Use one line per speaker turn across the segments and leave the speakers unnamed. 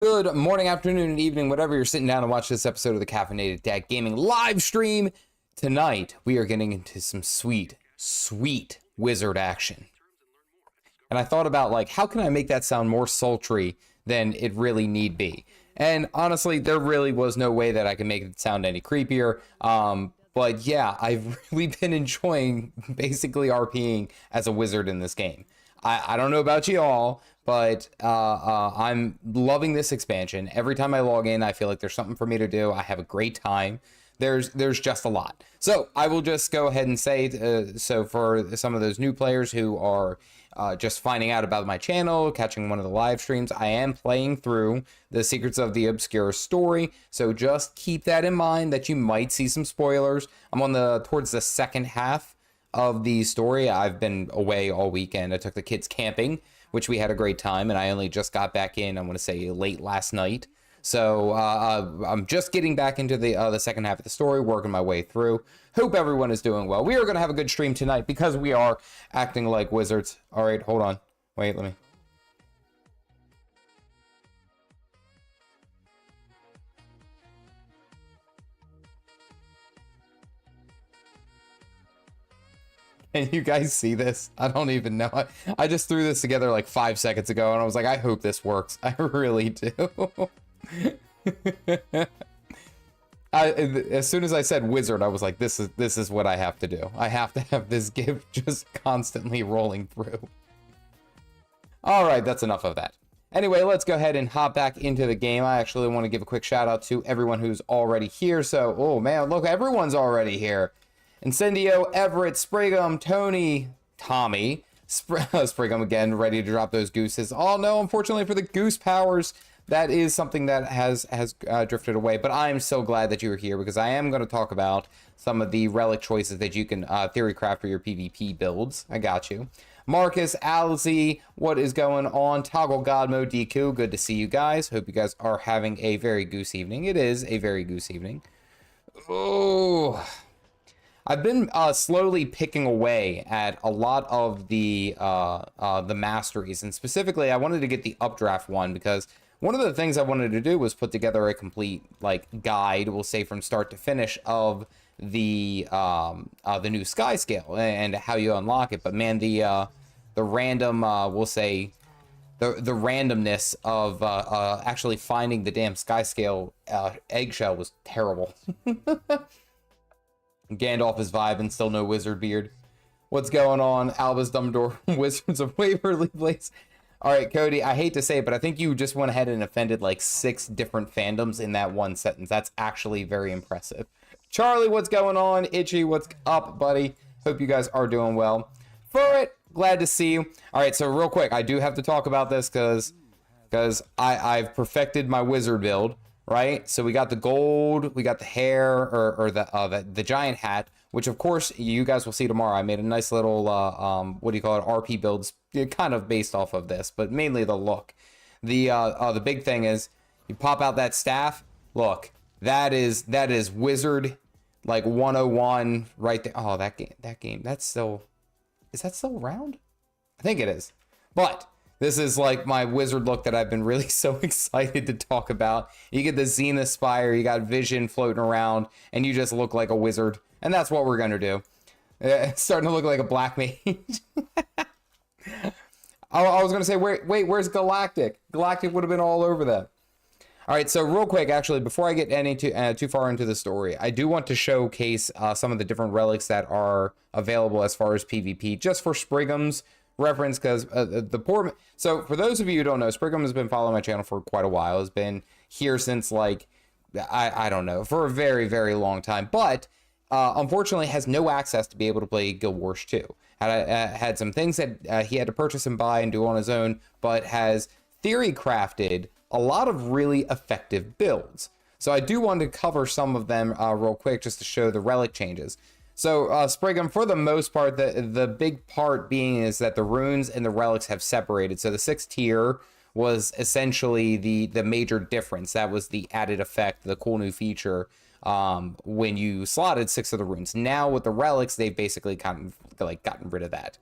Good morning, afternoon, and evening, whatever you're sitting down to watch this episode of the Caffeinated Dad Gaming live stream. Tonight, we are getting into some sweet wizard action. And I thought about, like, how can I make that sound more sultry than it really need be? And honestly, there really was no way that I could make it sound any creepier. But yeah, I've really been enjoying basically RPing as a wizard in this game. I don't know about you all, but I'm loving this expansion. Every time I log in, I feel like there's something for me to do. I have a great time. There's just a lot. So I will just go ahead and say, so for some of those new players who are just finding out about my channel, catching one of the live streams, I am playing through the Secrets of the Obscure story. So just keep that in mind that you might see some spoilers. I'm on towards the second half of the story. I've been away all weekend. I took the kids camping, which we had a great time, and I only just got back in, I want to say, late last night. So I'm just getting back into the second half of the story, working my way through. Hope everyone is doing well. We are going to have a good stream tonight because we are acting like wizards. All right, hold on. Wait, let me... Can you guys see this? I don't even know. I just threw this together like 5 seconds ago, and I was like, I hope this works. I really do. As soon as I said wizard, I was like, this is what I have to do. I have to have this GIF just constantly rolling through. All right, that's enough of that. Anyway, let's go ahead and hop back into the game. I actually want to give a quick shout out to everyone who's already here. So, oh man, look, everyone's already here. Incendio, Everett, Sprigum, Tony, Tommy, Sprigum again, ready to drop those gooses. Oh no, unfortunately for the goose powers, that is something that has drifted away. But I am so glad that you are here because I am going to talk about some of the relic choices that you can theory craft for your PvP builds. I got you. Marcus, Alzy, what is going on? Toggle God Mode DQ, good to see you guys. Hope you guys are having a very goose evening. It is a very goose evening. Oh... I've been slowly picking away at a lot of the masteries, and specifically I wanted to get the updraft one because one of the things I wanted to do was put together a complete like guide, we'll say from start to finish, of the new skyscale and how you unlock it. But man, the random we'll say the randomness of actually finding the damn skyscale eggshell was terrible. Gandalf is vibing, still no wizard beard. What's going on? Albus Dumbledore, Wizards of Waverly Place. All right, Cody, I hate to say it, but I think you just went ahead and offended like 6 different fandoms in that one sentence. That's actually very impressive. Charlie, what's going on? Itchy, what's up, buddy? Hope you guys are doing well. Furret, glad to see you. All right, so real quick, I do have to talk about this because I've perfected my wizard build. Right, so we got the gold, we got the hair, or the giant hat, which of course you guys will see tomorrow. I made a nice little what do you call it, RP builds, kind of based off of this, but mainly the look. The big thing is you pop out that staff. Look, that is wizard like 101 right there. Oh, that game, that's still, is that still around? I think it is, but. This is like my wizard look that I've been really so excited to talk about. You get the Zenith Spire, you got Vision floating around, and you just look like a wizard. And that's what we're going to do. It's starting to look like a black mage. I was going to say, wait, where's Galactic? Galactic would have been all over that. All right, so real quick, actually, before I get any too far into the story, I do want to showcase some of the different relics that are available as far as PvP, just for Sprigum's reference, because the poor... So for those of you who don't know, Sprigum has been following my channel for quite a while. Has been here since like I don't know, for a very, very long time, but unfortunately has no access to be able to play Guild Wars 2. Had some things that he had to purchase and buy and do on his own, but has theory crafted a lot of really effective builds. So I do want to cover some of them real quick just to show the relic changes. So Sprigum, for the most part, the big part being is that the runes and the relics have separated. So the 6th tier was essentially the major difference. That was the added effect, the cool new feature when you slotted 6 of the runes. Now with the relics, they've basically gotten rid of that.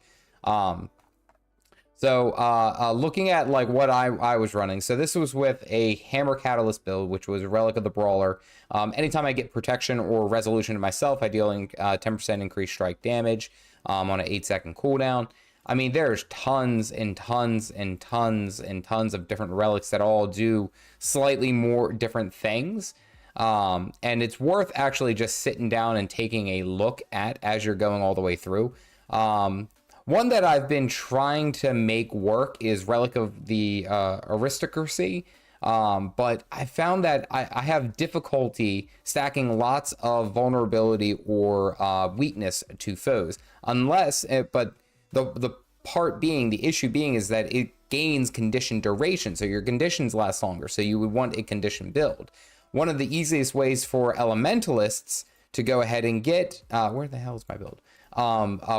So looking at like what I was running, so this was with a hammer catalyst build, which was Relic of the Brawler. Anytime I get protection or resolution to myself, I dealing 10% increased strike damage on an 8-second cooldown. I mean, there's tons and tons and tons and tons of different relics that all do slightly more different things. And it's worth actually just sitting down and taking a look at as you're going all the way through. One that I've been trying to make work is Relic of the Aristocracy, but I found that I have difficulty stacking lots of vulnerability or weakness to foes, but the part being, the issue being is that it gains condition duration, so your conditions last longer, so you would want a condition build. One of the easiest ways for elementalists to go ahead and get, where the hell is my build?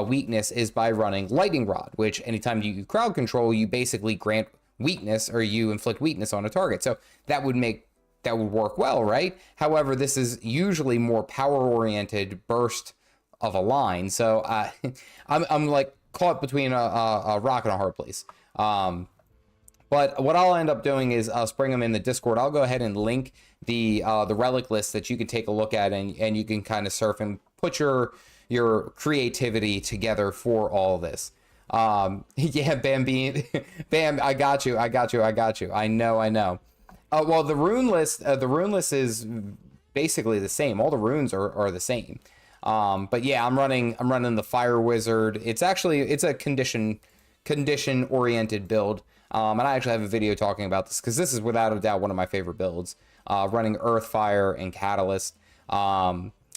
Weakness is by running Lightning Rod, which anytime you crowd control, you basically grant weakness or you inflict weakness on a target. So that would work well, right? However, this is usually more power-oriented burst of a line. So I'm like caught between a rock and a hard place. But what I'll end up doing is spring them in the Discord. I'll go ahead and link the relic list that you can take a look at, and you can kind of surf and put your creativity together for all this. Yeah, Bam, I got you. I know. Well, the rune list is basically the same. All the runes are the same. But yeah, I'm running the Fire Wizard. It's a condition oriented build. And I actually have a video talking about this because this is without a doubt one of my favorite builds. Running Earth, Fire, and Catalyst.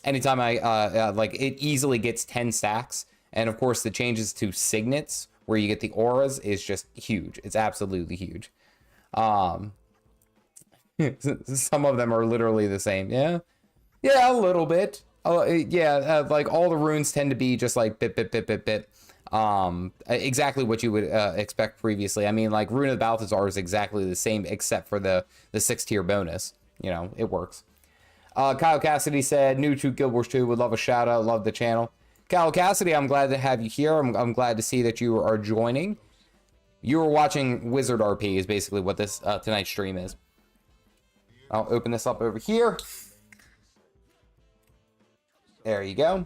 Anytime I like, it easily gets 10 stacks, and of course the changes to signets where you get the auras is just huge. It's absolutely huge. Some of them are literally the same. Yeah, a little bit. Like all the runes tend to be just like bit. Exactly what you would expect previously. I mean, like Rune of Balthazar is exactly the same except for the 6-tier bonus. You know, it works. Kyle Cassidy said, new to Gw2, would love a shout out, love the channel. Kyle Cassidy, I'm glad to have you here. I'm glad to see that you are joining. You were watching Wizard RP is basically what this tonight's stream is. I'll open this up over here. There you go.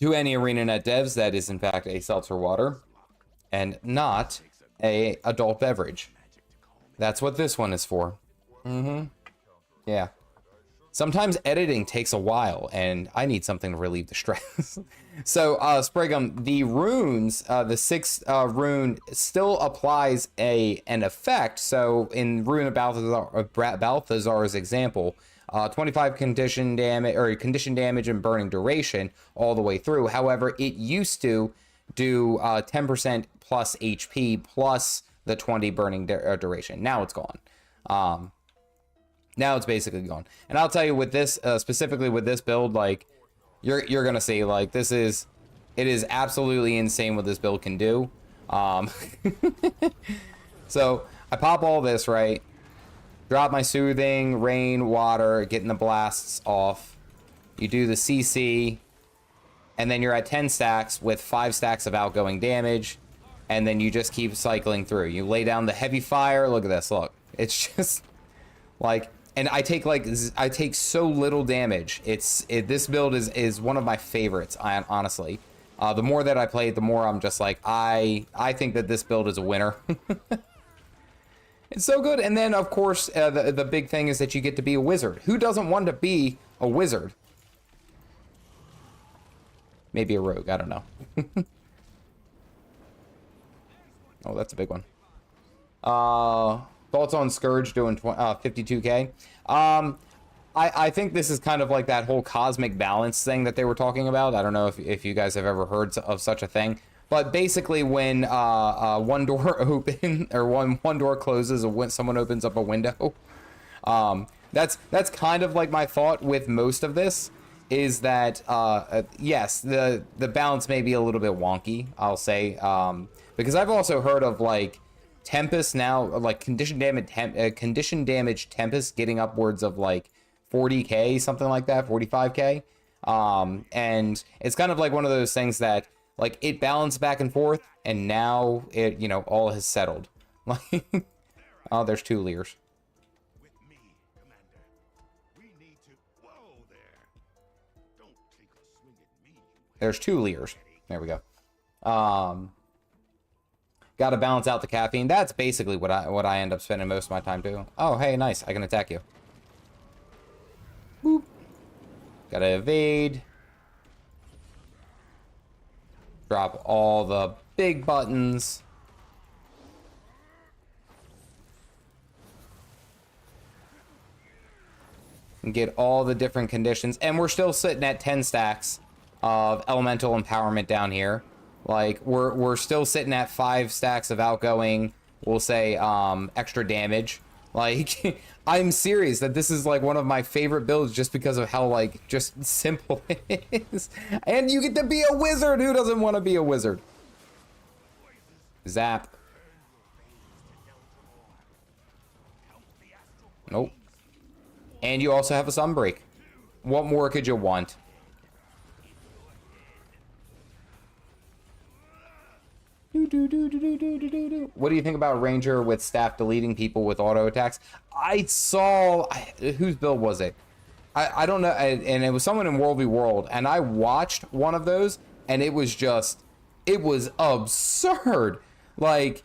To any ArenaNet devs, that is in fact a seltzer water and not a adult beverage. That's what this one is for. Yeah. Sometimes editing takes a while, and I need something to relieve the stress. So, Sprigham, the runes, the 6th rune still applies an effect. So, in Rune of Balthazar's example, 25 condition damage and burning duration all the way through. However, it used to do 10% plus HP plus the 20 burning duration. Now it's gone. Now it's basically gone. And I'll tell you with this, specifically with this build, like, you're gonna see, like, it is absolutely insane what this build can do. So I pop all this, right? Drop my soothing, rain, water, getting the blasts off. You do the CC, and then you're at 10 stacks with 5 stacks of outgoing damage, and then you just keep cycling through. You lay down the heavy fire. Look at this. Look, it's just like. And I take so little damage. This build is one of my favorites, honestly. The more that I play it, the more I'm just like, I think that this build is a winner. It's so good. And then, of course, the big thing is that you get to be a wizard. Who doesn't want to be a wizard? Maybe a rogue, I don't know. Oh, that's a big one. Thoughts on Scourge doing 52k? I think this is kind of like that whole cosmic balance thing that they were talking about. I don't know if you guys have ever heard of such a thing. But basically when one door open or one door closes or when someone opens up a window, that's kind of like my thought with most of this is that, yes, the balance may be a little bit wonky, I'll say, because I've also heard of like Tempest now, like condition damage Tempest getting upwards of like 40k, something like that, 45k. And it's kind of like one of those things that Like, it balanced back and forth, and now it, you know, all has settled. Like, oh, there's 2 Leers.
With me, Commander. We need to. Whoa there! Don't take a swing at me.
There's 2 Leers. There we go. Got to balance out the caffeine. That's basically what I end up spending most of my time doing. Oh, hey, nice. I can attack you. Boop. Gotta evade. Drop all the big buttons. And get all the different conditions. And we're still sitting at 10 stacks of elemental empowerment down here. Like, we're still sitting at 5 stacks of outgoing, we'll say, extra damage. Like, I'm serious that this is, like, one of my favorite builds just because of how, like, just simple it is. And you get to be a wizard! Who doesn't want to be a wizard? Zap. Nope. And you also have a sunbreak. What more could you want? What do you think about Ranger with staff deleting people with auto attacks? I saw... whose build was it? I don't know. And it was someone in World v World. And I watched one of those. And it was just... it was absurd. Like,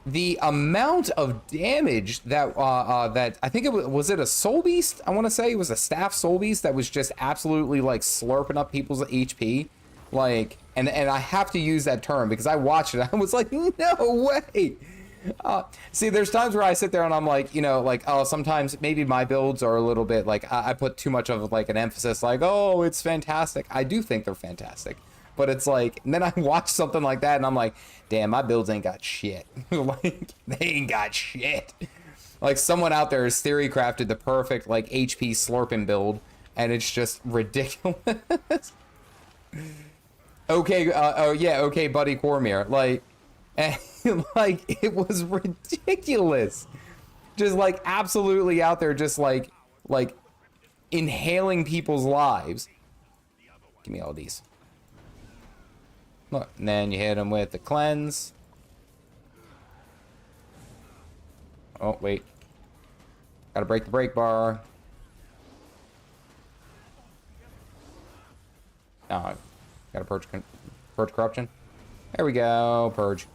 the amount of damage that... that I think it was it a Soul Beast? I want to say it was a staff Soul Beast that was just absolutely, like, slurping up people's HP. Like... And I have to use that term because I watched it. I was like, no way. See, there's times where I sit there and I'm like, you know, like, oh, sometimes maybe my builds are a little bit like, I put too much of like an emphasis like, oh, it's fantastic. I do think they're fantastic. But it's like, and then I watch something like that and I'm like, damn, my builds ain't got shit. Like, they ain't got shit. Like, someone out there has theory crafted the perfect, like, HP slurping build. And it's just ridiculous. Okay, oh yeah, okay, buddy Cormier, like, like, it was ridiculous, just, like, absolutely out there, just, like, inhaling people's lives. Give me all these. Look, and then you hit them with the cleanse. Oh, wait. Gotta break the break bar. Gotta purge corruption. There we go. Purge.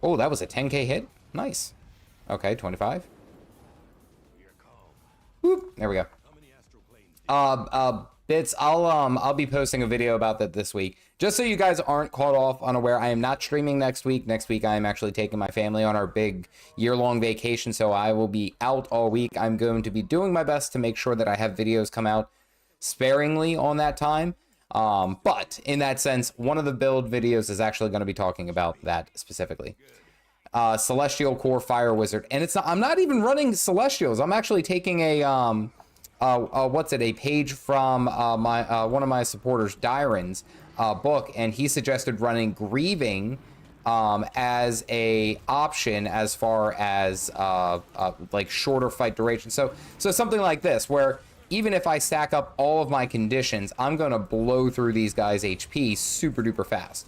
Oh, that was a 10k hit. Nice. Okay, 25. Whoop. There we go. Bits, I'll be posting a video about that this week. Just so you guys aren't caught off unaware, I am not streaming next week. Next week, I am actually taking my family on our big year-long vacation, so I will be out all week. I'm going to be doing my best to make sure that I have videos come out sparingly on that time. But in that sense, one of the build videos is actually going to be talking about that specifically. Celestial Core Fire Wizard, and it's not, I'm not even running Celestials. I'm actually taking a a page from one of my supporters, Dyron's book, and he suggested running Grieving as a option as far as like shorter fight duration. So something like this, where even if I stack up all of my conditions, I'm gonna blow through these guys' HP super duper fast.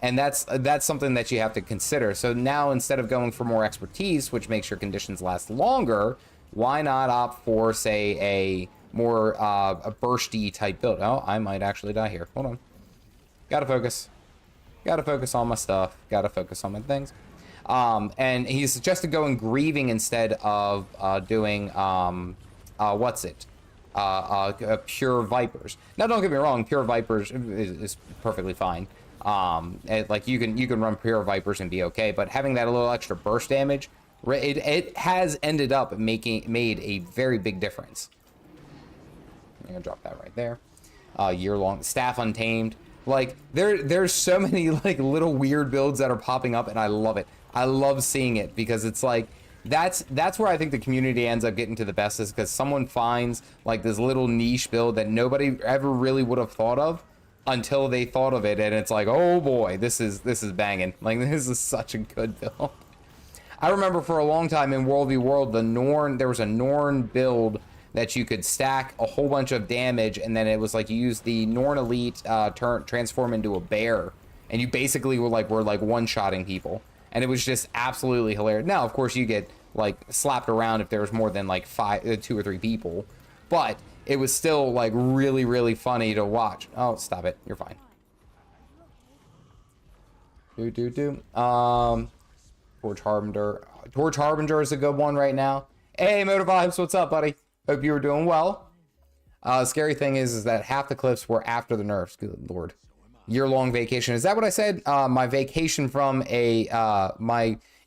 And that's something that you have to consider. So now, instead of going for more expertise, which makes your conditions last longer, why not opt for, say, a more a bursty type build? Oh, I might actually die here. Hold on. Gotta focus. Gotta focus on my stuff. Gotta focus on my things. And he suggested going Grieving instead of doing Pure Vipers. Now, don't get me wrong, Pure Vipers is perfectly fine. Like, you can run Pure Vipers and be okay, but having that a little extra burst damage, it has ended up made a very big difference. I'm gonna drop that right there. Year-long staff untamed. Like, there's so many like little weird builds that are popping up, and I love it. I love seeing it because it's like that's where I think the community ends up getting to the best, is because someone finds like this little niche build that nobody ever really would have thought of until they thought of it, and it's like, oh boy, this is banging. Like, this is such a good build. I remember for a long time in World v World, there was a Norn build that you could stack a whole bunch of damage, and then it was like you use the Norn Elite transform into a bear, and you basically were like one-shotting people, and it was just absolutely hilarious. Now, of course, you get like slapped around if there was more than like 2 or 3 people, but it was still like really, really funny to watch. Oh, stop it! You're fine. Torch Harbinger. Torch Harbinger is a good one right now. Hey, Motor Vibes, what's up, buddy? Hope you were doing well. Scary thing is that half the clips were after the nerfs. Good lord. Year-long vacation. Is that what I said? My vacation from a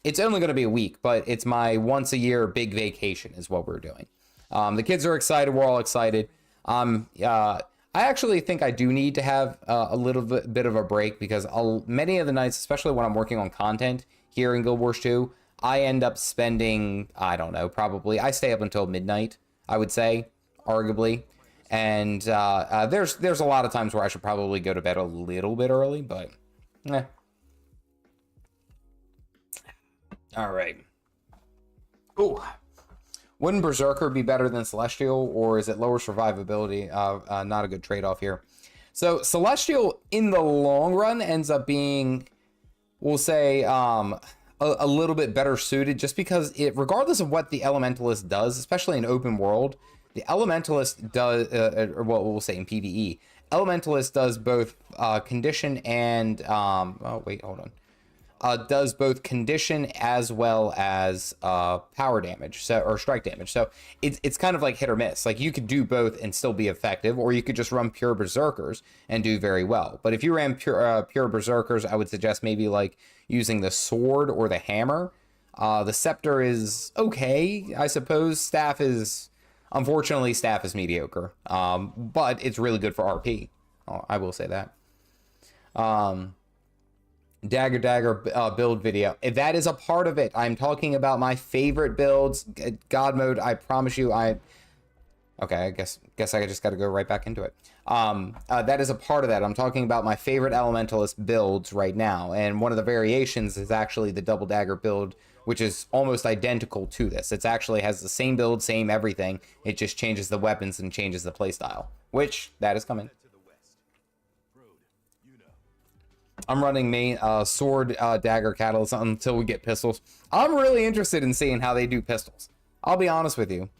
it's only going to be a week, but it's my once-a-year big vacation is what we're doing. The kids are excited. We're all excited. I actually think I do need to have a little bit of a break, because many of the nights, especially when I'm working on content here in Guild Wars 2, I end up spending, I don't know, probably, I stay up until midnight, I would say, arguably. And there's a lot of times where I should probably go to bed a little bit early, but eh. All right. Ooh. Wouldn't Berserker be better than Celestial, or is it lower survivability? Not a good trade-off here. So Celestial, in the long run, ends up being, we'll say, a little bit better suited, just because it, regardless of what the Elementalist does, especially in open world, the Elementalist does, or what we'll say in PvE, Elementalist does both condition and, oh wait, hold on. Does both condition as well as power damage, so, or strike damage. So it's kind of like hit or miss. Like, you could do both and still be effective, or you could just run pure berserkers and do very well. But if you ran pure berserkers, I would suggest maybe like using the sword or the hammer. The scepter is okay, I suppose. Staff is, unfortunately, staff is mediocre, but it's really good for RP. I will say that. Dagger build video, if that is a part of it, I'm talking about my favorite builds. God mode, I promise you. Okay, I guess I just got to go right back into it. That is a part of that. I'm talking about my favorite Elementalist builds right now, and one of the variations is actually the double dagger build, which is almost identical to this. It actually has the same build, same everything. It just changes the weapons and changes the playstyle, which that is coming. I'm running main sword dagger catalyst until we get pistols. I'm really interested in seeing how they do pistols. I'll be honest with you.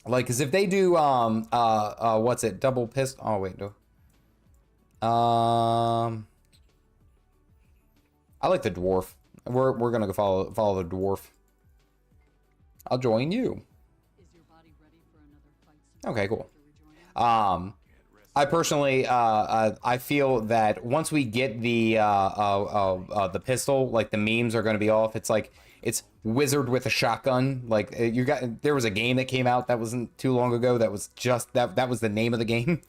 Like, cause if they do what's it, double pistol? Oh wait, no. I like the dwarf. We're gonna go follow the dwarf. I'll join you. Okay, cool. I personally, I feel that once we get the pistol, like, the memes are going to be off. It's like, it's wizard with a shotgun. Like, there was a game that came out that wasn't too long ago that was just, that was the name of the game.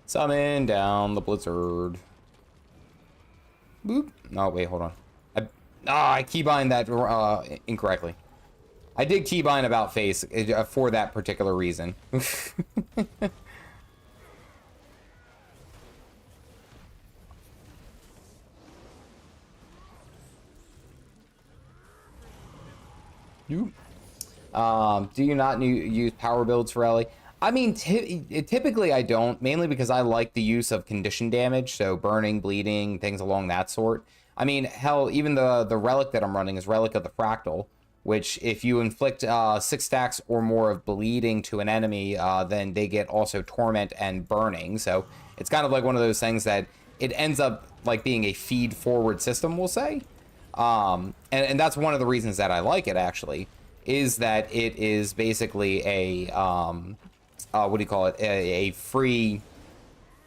Summon down the blizzard. Boop. Oh, wait, hold on. I keybind that incorrectly. I did keybind about face for that particular reason. Do you not use power builds for Ellie? I mean, typically I don't, mainly because I like the use of condition damage, so burning, bleeding, things along that sort. I mean, hell, even the relic that I'm running is Relic of the Fractal, which if you inflict 6 stacks or more of bleeding to an enemy, then they get also torment and burning. So it's kind of like one of those things that it ends up like being a feed forward system, we'll say. And that's one of the reasons that I like it, actually, is that it is basically a, what do you call it? A free,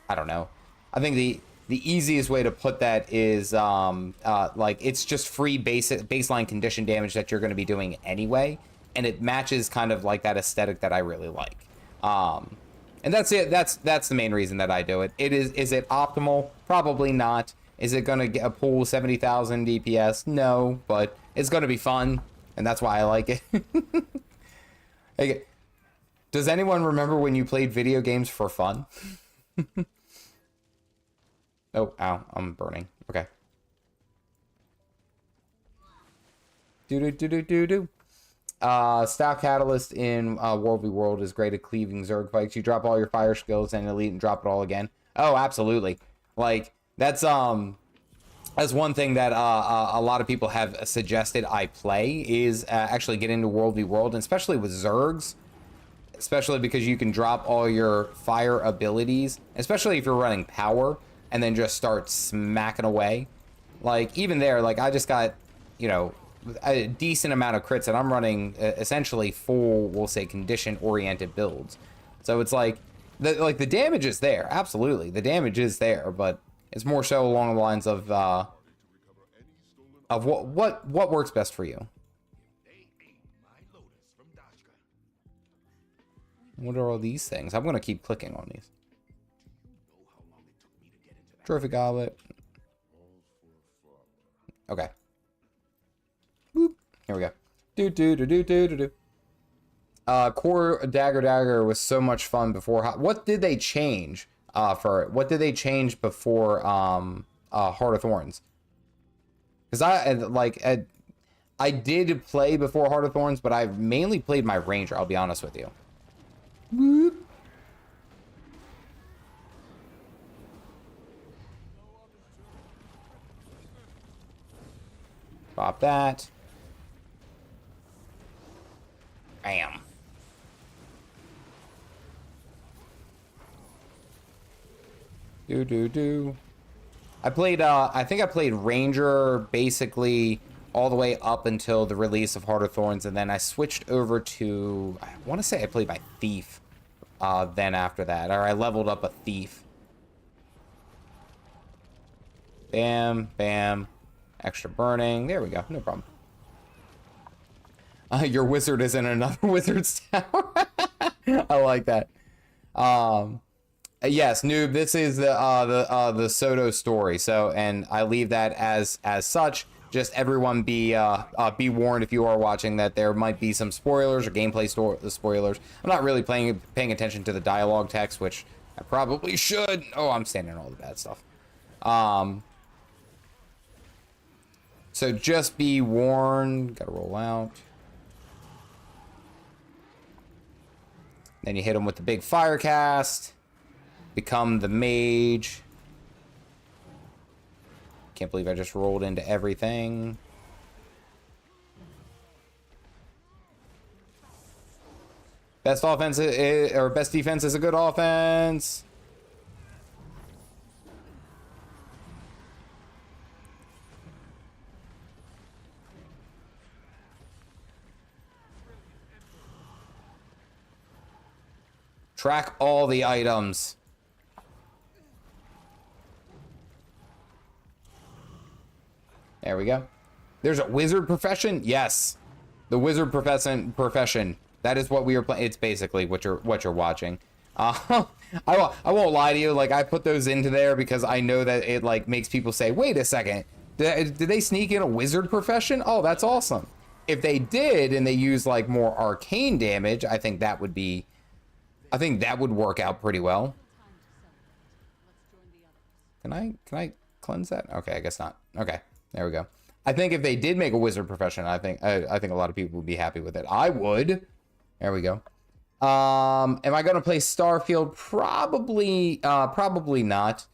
I don't know. I think the easiest way to put that is like, it's just free baseline condition damage that you're going to be doing anyway, and it matches kind of like that aesthetic that I really like. And that's it. That's the main reason that I do it. Is it optimal? Probably not. Is it going to pull 70,000 DPS? No, but it's going to be fun, and that's why I like it. Okay. Does anyone remember when you played video games for fun? Oh, ow, I'm burning. Okay. Do. Staff Catalyst in World v World is great at cleaving Zerg fights. You drop all your fire skills and elite and drop it all again. Oh, absolutely. Like, that's one thing that a lot of people have suggested I play is actually get into World v World, and especially with Zergs. Especially because you can drop all your fire abilities, especially if you're running power, and then just start smacking away. Like, even there, like, I just got, you know, a decent amount of crits, and I'm running essentially full, we'll say, condition-oriented builds. So it's like the damage is there, absolutely. The damage is there, but it's more so along the lines of what works best for you. What are all these things? I'm going to keep clicking on these. Trophy goblet. Okay. Boop. Here we go. Core Dagger was so much fun before. What did they change for it? What did they change before Heart of Thorns? Because I did play before Heart of Thorns, but I've mainly played my Ranger, I'll be honest with you. Whoop. Pop that. Bam. Do. I played, I think I played Ranger basically all the way up until the release of Heart of Thorns, and then I switched over to, I want to say I played my Thief then after that, or I leveled up a Thief. Bam, bam. Extra burning. There we go. No problem. Your wizard is in another wizard's tower. I like that. Yes, noob. This is the Soto story. So, and I leave that as such. Just everyone be warned if you are watching that there might be some spoilers or gameplay spoilers. I'm not really paying attention to the dialogue text, which I probably should. Oh, I'm standing on all the bad stuff. So just be warned. Gotta roll out. Then you hit him with the big fire cast. Become the mage. Can't believe I just rolled into everything. Best offense or best defense is a good offense. Track all the items. There we go. There's a wizard profession? Yes. The wizard profession. That is what we are playing. It's basically what you're watching. I won't lie to you. Like, I put those into there because I know that it like makes people say, wait a second. Did they sneak in a wizard profession? Oh, that's awesome. If they did and they use like more arcane damage, I think that would be, I think that would work out pretty well. Can I cleanse that? Okay, I guess not. Okay. There we go. I think if they did make a wizard profession, I think a lot of people would be happy with it. I would. There we go. Am I going to play Starfield? Probably not.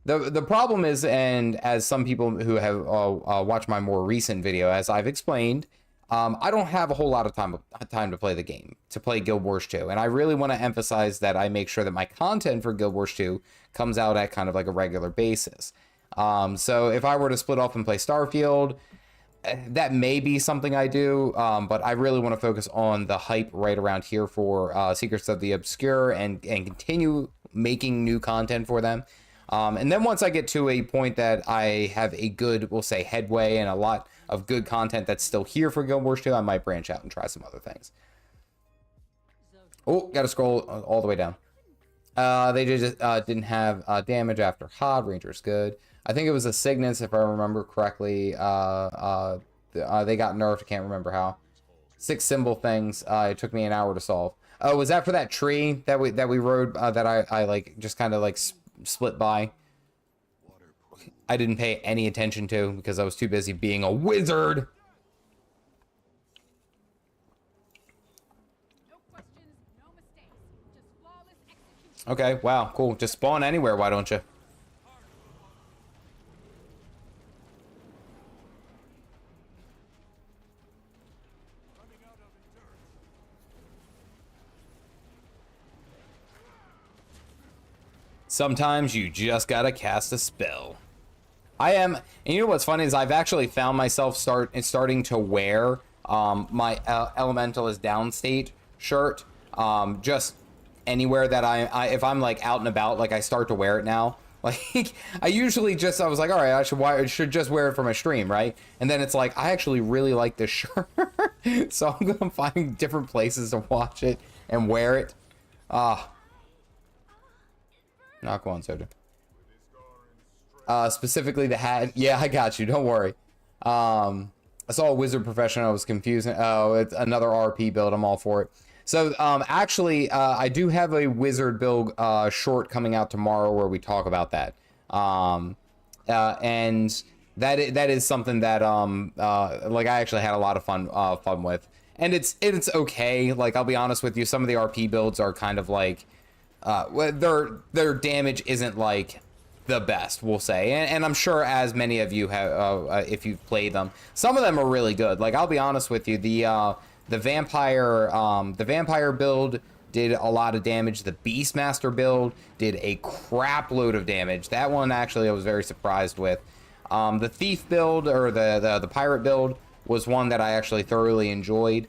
The problem is, and as some people who have watched my more recent video, as I've explained, I don't have a whole lot of time to play the game, to play Guild Wars 2. And I really want to emphasize that I make sure that my content for Guild Wars 2 comes out at kind of like a regular basis. So if I were to split off and play Starfield, that may be something I do, but I really want to focus on the hype right around here for Secrets of the Obscure and continue making new content for them. And then once I get to a point that I have a good, we'll say, headway and a lot of good content that's still here for Guild Wars 2, I might branch out and try some other things. Oh, got to scroll all the way down. They just didn't have damage after Hod. Ranger's good. I think it was a Cygnus, if I remember correctly. They got nerfed. I can't remember how. 6 symbol things. It took me an hour to solve. Oh, was that for that tree that we rode? That I like just kind of like split by. I didn't pay any attention to because I was too busy being a wizard. Okay, wow, cool. Just spawn anywhere, why don't you? Sometimes you just gotta cast a spell. And you know what's funny is I've actually found myself starting to wear my Elemental is Downstate shirt just anywhere that if I'm like out and about, like I start to wear it now. Like I was like, all right, I should just wear it for my stream, right? And then it's like I actually really like this shirt, so I'm gonna find different places to watch it and wear it. Not going, Soda. Specifically the hat. Yeah, I got you. Don't worry. I saw a wizard profession. I was confused. Oh, it's another RP build. I'm all for it. So, actually, I do have a wizard build short coming out tomorrow where we talk about that. And that is something that like I actually had a lot of fun with. And it's okay. Like I'll be honest with you, some of the RP builds are kind of like their damage isn't like the best, we'll say, and I'm sure as many of you have if you've played them, some of them are really good. Like I'll be honest with you, the vampire build did a lot of damage. The Beastmaster build did a crap load of damage. That one actually I was very surprised with. The thief build or the pirate build was one that I actually thoroughly enjoyed.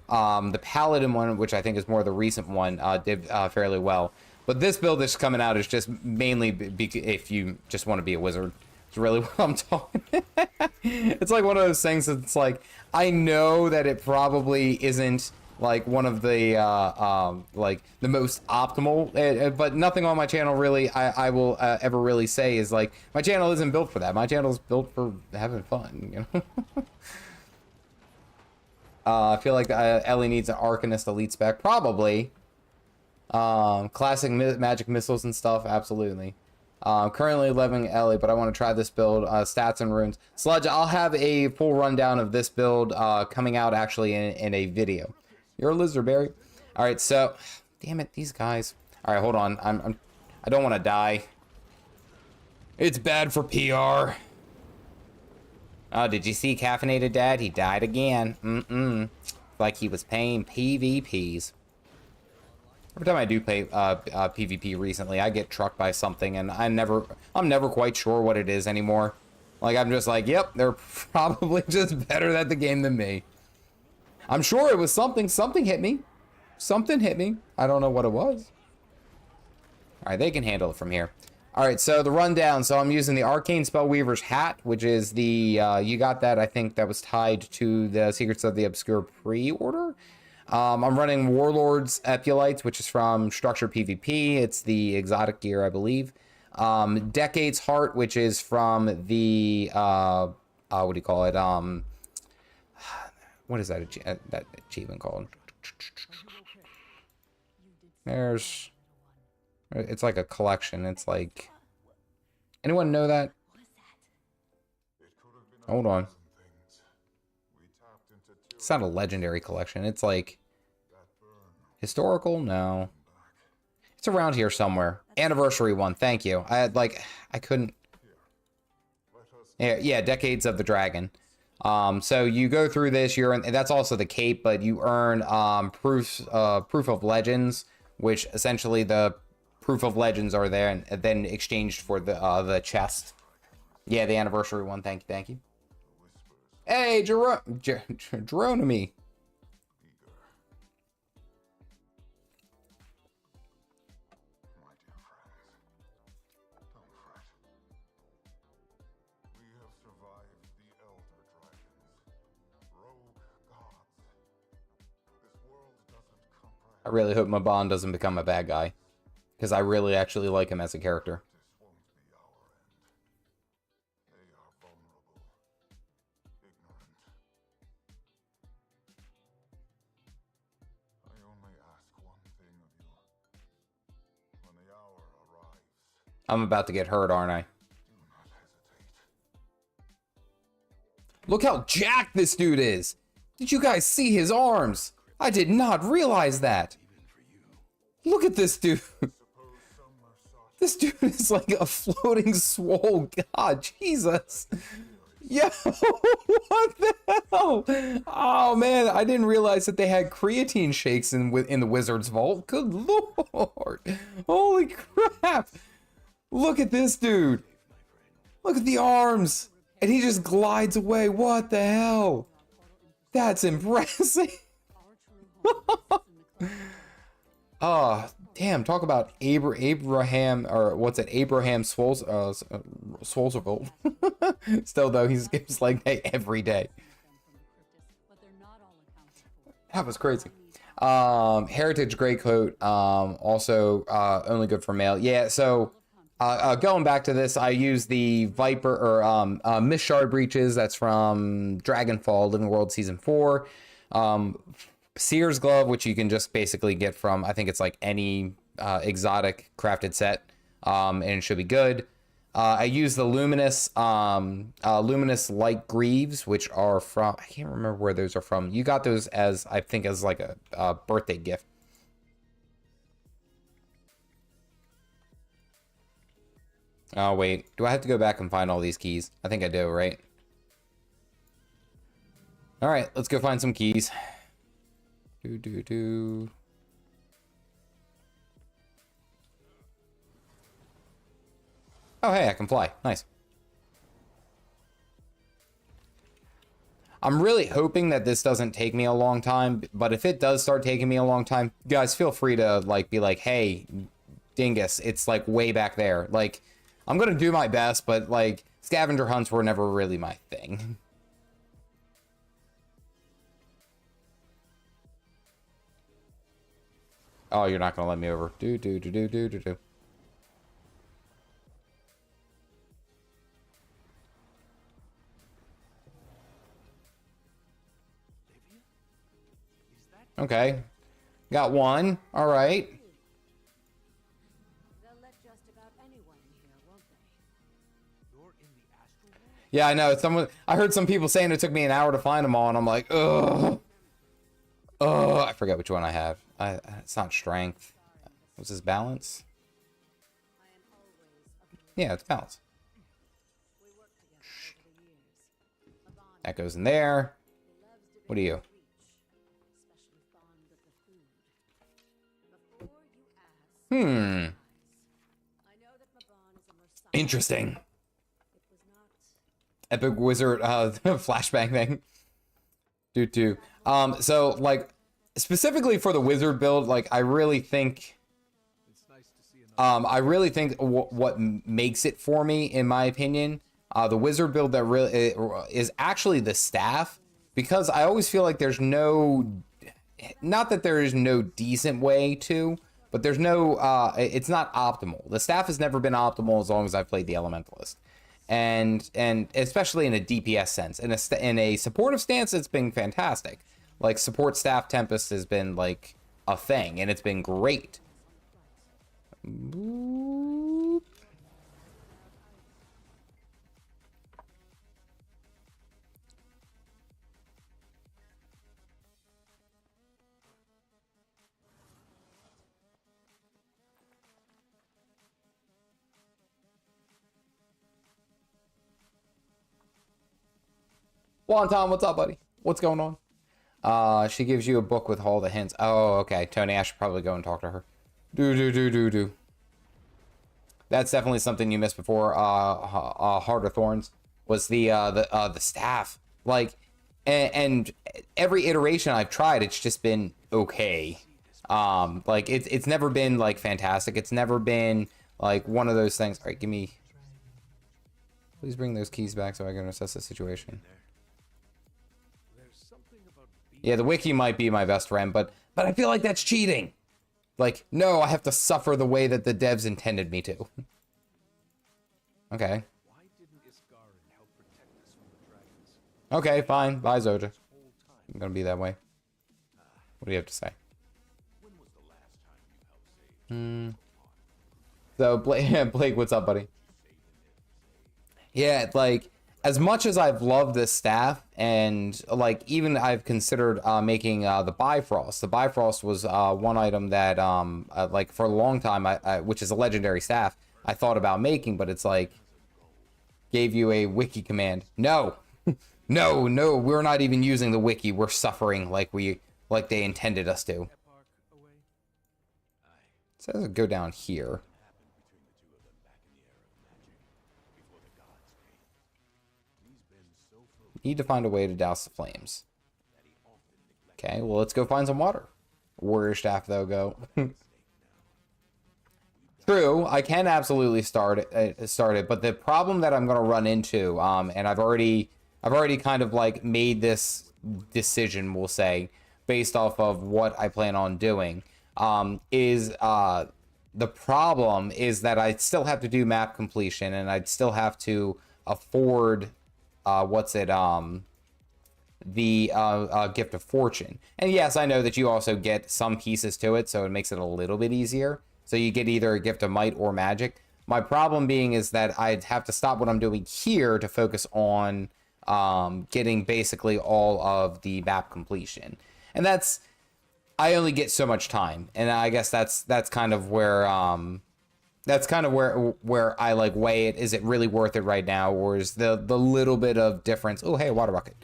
The paladin one, which I think is more the recent one, did fairly well. But this build that's coming out is just mainly if you just want to be a wizard. It's really what I'm talking. It's like one of those things that's like, I know that it probably isn't like one of the like the most optimal, but nothing on my channel really I will ever really say is like, my channel isn't built for that. My channel is built for having fun, you know. I feel like Ellie needs an Arcanist elite spec, probably. Classic magic missiles and stuff, absolutely. Currently leveling Ellie, but I want to try this build. Stats and runes. Sludge, I'll have a full rundown of this build coming out actually in a video. You're a lizard, Barry. All right, so damn it, these guys. All right, hold on. I don't want to die. It's bad for PR. Oh, did you see Caffeinated Dad? He died again. Like he was paying PvPs. Every time I do play PvP recently, I get trucked by something, and I'm never quite sure what it is anymore. Like, I'm just like, yep, they're probably just better at the game than me. I'm sure it was something. Something hit me. Something hit me. I don't know what it was. All right, they can handle it from here. All right, so the rundown. So I'm using the Arcane Spellweaver's hat, which is the, you got that, I think that was tied to the Secrets of the Obscure pre-order. I'm running Warlord's Epulites, which is from Structured PvP. It's the exotic gear, I believe. Decade's Heart, which is from the, what do you call it? What is that achievement called? It's like a collection. It's like, anyone know that? Hold on. It's not a legendary collection. It's like historical? No. It's around here somewhere. Anniversary one. Thank you. I couldn't. Yeah, Decades of the Dragon. So you go through this, and that's also the cape, but you earn proof of legends, which essentially the proof of legends are there and then exchanged for the chest. Yeah, the anniversary one. Thank you. Hey, Geronimi. I really hope Maban doesn't become a bad guy, because I really actually like him as a character. I'm about to get hurt, aren't I? Look how jacked this dude is! Did you guys see his arms? I did not realize that! Look at this dude! This dude is like a floating swole god. Jesus. Yo, what the hell? Oh man, I didn't realize that they had creatine shakes in the Wizard's Vault. Good lord. Holy crap. Look at this dude. Look at the arms. And he just glides away. What the hell? That's impressive. Oh, damn. Talk about Abraham, or what's it? Abraham Swolzervold. Still, though, he skips like every day. That was crazy. Heritage Greycoat, also only good for male. Yeah, so going back to this, I use the Viper, or Miss Shard Breaches. That's from Dragonfall Living World Season 4. Seer's Glove, which you can just basically get from, I think it's like any exotic crafted set, and it should be good. I use the Luminous Light Greaves, which are from, I can't remember where those are from. You got those as, I think, as like a birthday gift. Oh, wait. Do I have to go back and find all these keys? I think I do, right? All right, let's go find some keys. Oh, hey, I can fly. Nice. I'm really hoping that this doesn't take me a long time, but if it does start taking me a long time, guys, feel free to like be like, hey, Dingus, it's like way back there. Like, I'm gonna do my best, but like scavenger hunts were never really my thing. Oh, you're not gonna let me over. Do. Okay. Got one. All right. Yeah, I know. I heard some people saying it took me an hour to find them all, and I'm like, ugh. Oh, I forget which one I have. It's not strength. What's this, balance? Yeah, it's balance. That goes in there. What are you? Interesting. Epic Wizard flashbang thing. Do. So like specifically for the wizard build, like I really think what makes it for me, in my opinion, the wizard build that really is actually the staff, because I always feel like there's not that there is no decent way to, but there's no it's not optimal. The staff has never been optimal as long as I've played the Elementalist. And especially in a DPS sense, in a supportive stance, it's been fantastic. Like support staff Tempest has been like a thing, and it's been great. Boop. Wonton, what's up, buddy? What's going on? She gives you a book with all the hints. Oh, okay. Tony, I should probably go and talk to her. Do. That's definitely something you missed before. Heart of Thorns was the staff. Like, and every iteration I've tried, it's just been okay. Like it's never been like fantastic. It's never been like one of those things. All right, give me. Please bring those keys back so I can assess the situation. Yeah, the wiki might be my best friend, but I feel like that's cheating. Like, no, I have to suffer the way that the devs intended me to. Okay. Okay, fine. Bye, Zoja. I'm gonna be that way. What do you have to say? So, Blake, what's up, buddy? Yeah, like, as much as I've loved this staff, and like even I've considered making the Bifrost. The Bifrost was one item that like for a long time, which is a legendary staff, I thought about making, but it's like, gave you a wiki command. No, no, we're not even using the wiki. We're suffering like they intended us to. So let's go down here. Need to find a way to douse the flames. Okay, well, let's go find some water. Warrior staff, though, go. True, I can absolutely start it, but the problem that I'm going to run into, and I've already kind of like made this decision, we'll say, based off of what I plan on doing, is the problem is that I still have to do map completion, and I'd still have to afford the gift of fortune. And yes, I know that you also get some pieces to it, so it makes it a little bit easier. So you get either a gift of might or magic. My problem being is that I'd have to stop what I'm doing here to focus on getting basically all of the map completion. And I only get so much time, and I guess that's kind of where where I like weigh it. Is it really worth it right now, or is the little bit of difference? Oh, hey, water bucket.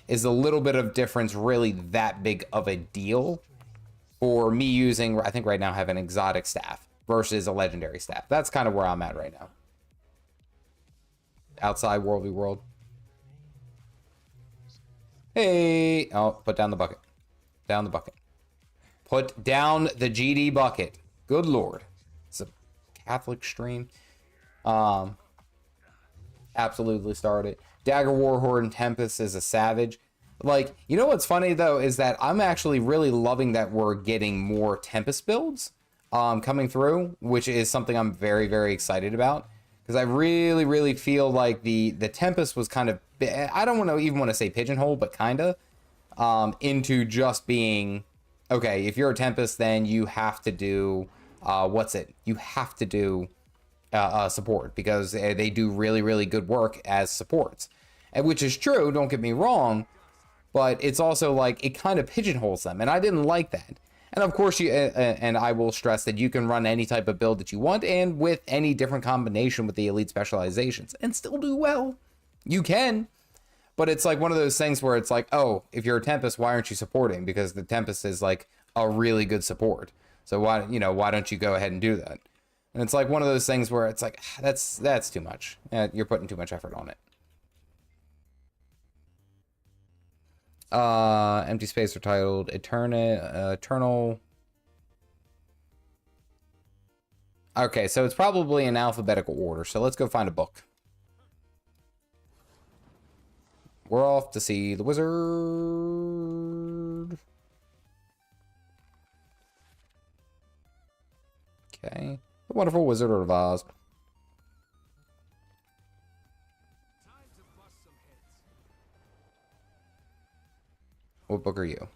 Is the little bit of difference really that big of a deal for me using? I think right now I have an exotic staff versus a legendary staff. That's kind of where I'm at right now. Outside worldly world. Hey, oh, put down the bucket. Down the bucket. Put down the GD bucket. Good lord. It's a Catholic stream. Absolutely started. Dagger Warhorde and Tempest is a savage. Like, you know what's funny though is that I'm actually really loving that we're getting more Tempest builds coming through, which is something I'm very, very excited about, because I really, really feel like the Tempest was kind of, I don't even want to say pigeonhole, but kind of into just being, okay, if you're a Tempest, then you have to do you have to do support, because they do really, really good work as supports, and which is true, don't get me wrong, but it's also like it kind of pigeonholes them, and I didn't like that. And of course, and I will stress that you can run any type of build that you want, and with any different combination with the elite specializations, and still do well. You can, but it's like one of those things where it's like, oh, if you're a Tempest, why aren't you supporting? Because the Tempest is like a really good support, so why don't you go ahead and do that? And it's like one of those things where it's like, that's too much. You're putting too much effort on it. Empty space are titled Eternal. Okay, so it's probably in alphabetical order. So let's go find a book. We're off to see the wizard. Okay. The Wonderful Wizard of Oz. What book are you?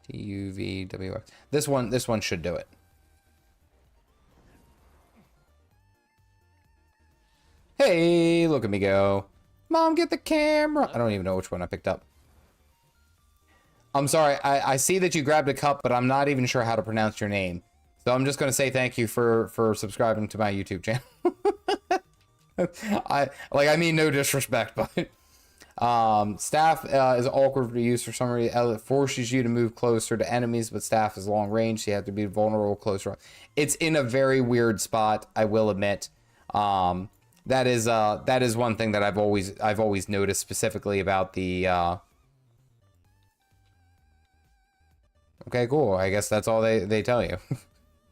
TUVWX. This one should do it. Hey, look at me go. Mom, get the camera. I don't even know which one I picked up. I'm sorry. I see that you grabbed a cup, but I'm not even sure how to pronounce your name. So I'm just going to say thank you for subscribing to my YouTube channel. I mean no disrespect, but staff is awkward to use for some reason. It forces you to move closer to enemies, but staff is long range, so you have to be vulnerable closer. It's in a very weird spot, I will admit. That is one thing that I've always noticed specifically about the Okay, cool. I guess that's all they tell you.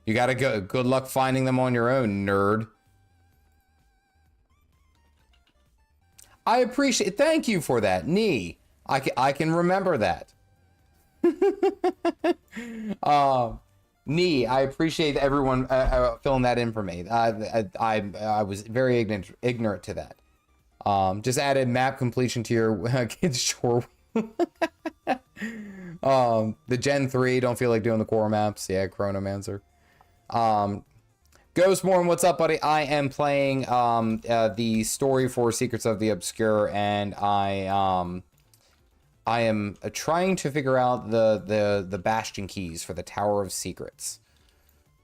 You gotta go. Good luck finding them on your own, nerd. I appreciate. Thank you for that, Nee. I can remember that. Nee, I appreciate everyone filling that in for me. I was very ignorant to that. Just added map completion to your kids' chore. The Gen 3, don't feel like doing the core maps. Yeah, Chronomancer. Ghostborn, what's up, buddy? I am playing the story for Secrets of the Obscure, and I am trying to figure out the bastion keys for the Tower of Secrets.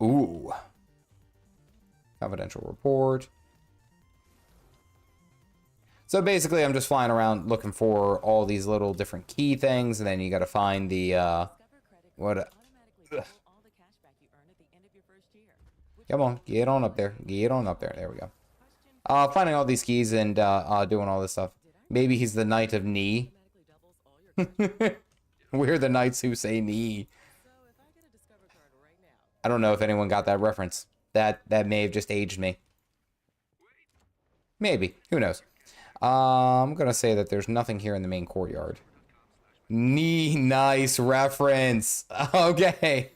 Ooh. Confidential report. So basically, I'm just flying around looking for all these little different key things, and then you got to find the, what... Come on, get on up there. Get on up there. There we go. Finding all these keys and doing all this stuff. Maybe he's the Knight of Knee. We're the knights who say knee. I don't know if anyone got that reference. That may have just aged me. Maybe. Who knows? I'm going to say that there's nothing here in the main courtyard. Knee, nice reference. Okay.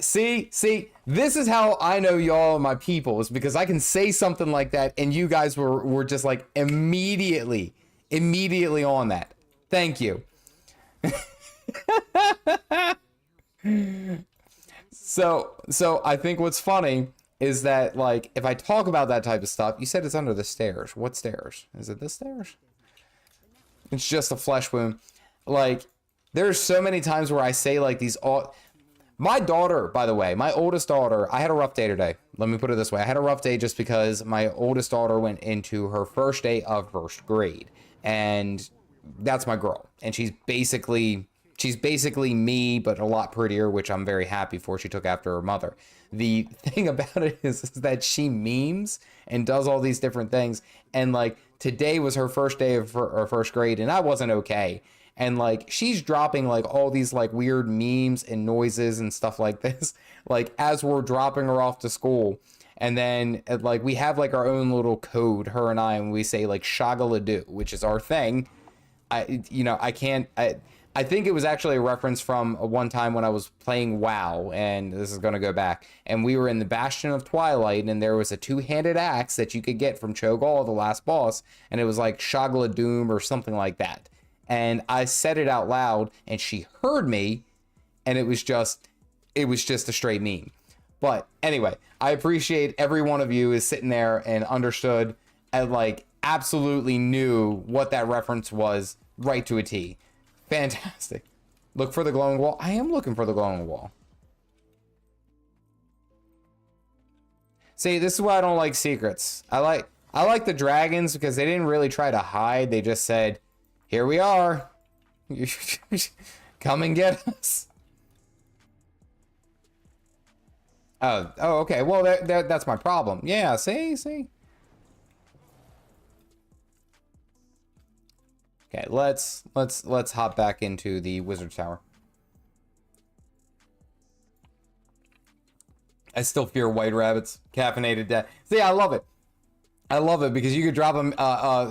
See, this is how I know y'all are my people, is because I can say something like that and you guys were just like immediately on that. Thank you. So I think what's funny is that, like, if I talk about that type of stuff, you said it's under the stairs. What stairs? Is it this stairs? It's just a flesh wound. Like, there's so many times where I say like these all... My daughter, by the way, my oldest daughter, I had a rough day today. Let me put it this way. I had a rough day just because my oldest daughter went into her first day of first grade. And that's my girl. And she's basically me, but a lot prettier, which I'm very happy for. She took after her mother. The thing about it is that she memes and does all these different things. And like today was her first day of her first grade, and I wasn't okay. And like she's dropping like all these like weird memes and noises and stuff like this, like as we're dropping her off to school. And then like we have like our own little code, her and I, and we say like shagaladu, which is our thing. I think it was actually a reference from one time when I was playing WoW, and this is going to go back, and we were in the Bastion of Twilight, and there was a two-handed axe that you could get from Cho'Gall, the last boss, and it was like Shagla-Doom or something like that. And I said it out loud, and she heard me, and it was just a straight meme. But anyway, I appreciate every one of you is sitting there and understood and like absolutely knew what that reference was right to a T. Fantastic. Look for the glowing wall. I am looking for the glowing wall. See, this is why I don't like secrets. I like the dragons because they didn't really try to hide. They just said, here we are. Come and get us. Oh, okay. Well, that's my problem. Yeah, see? Okay, let's hop back into the wizard tower. I still fear white rabbits. Caffeinated Dad. See, I love it. I love it because you could drop them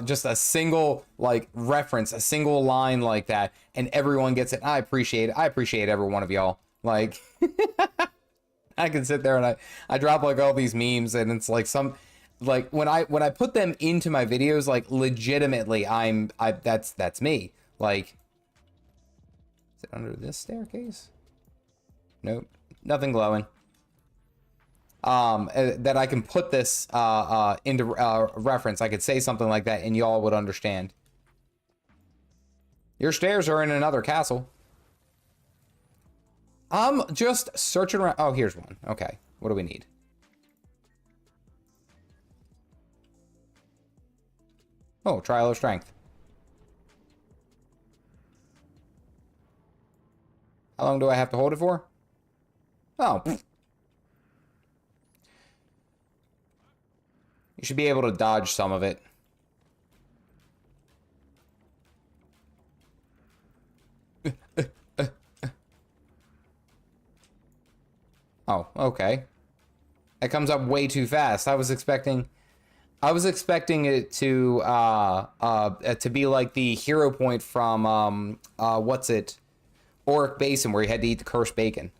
just a single like reference, a single line like that, and everyone gets it. I appreciate it. I appreciate every one of y'all. Like, I can sit there and I drop like all these memes, and it's like some. Like when I put them into my videos, like legitimately, that's me. Like, is it under this staircase? Nope, nothing glowing. That I can put this into reference. I could say something like that, and y'all would understand. Your stairs are in another castle. I'm just searching around. Oh, here's one. Okay, what do we need? Oh, trial of strength. How long do I have to hold it for? Oh. Pfft. You should be able to dodge some of it. Oh, okay. That comes up way too fast. I was expecting it to be like the hero point from what's it? Auric Basin, where you had to eat the cursed bacon.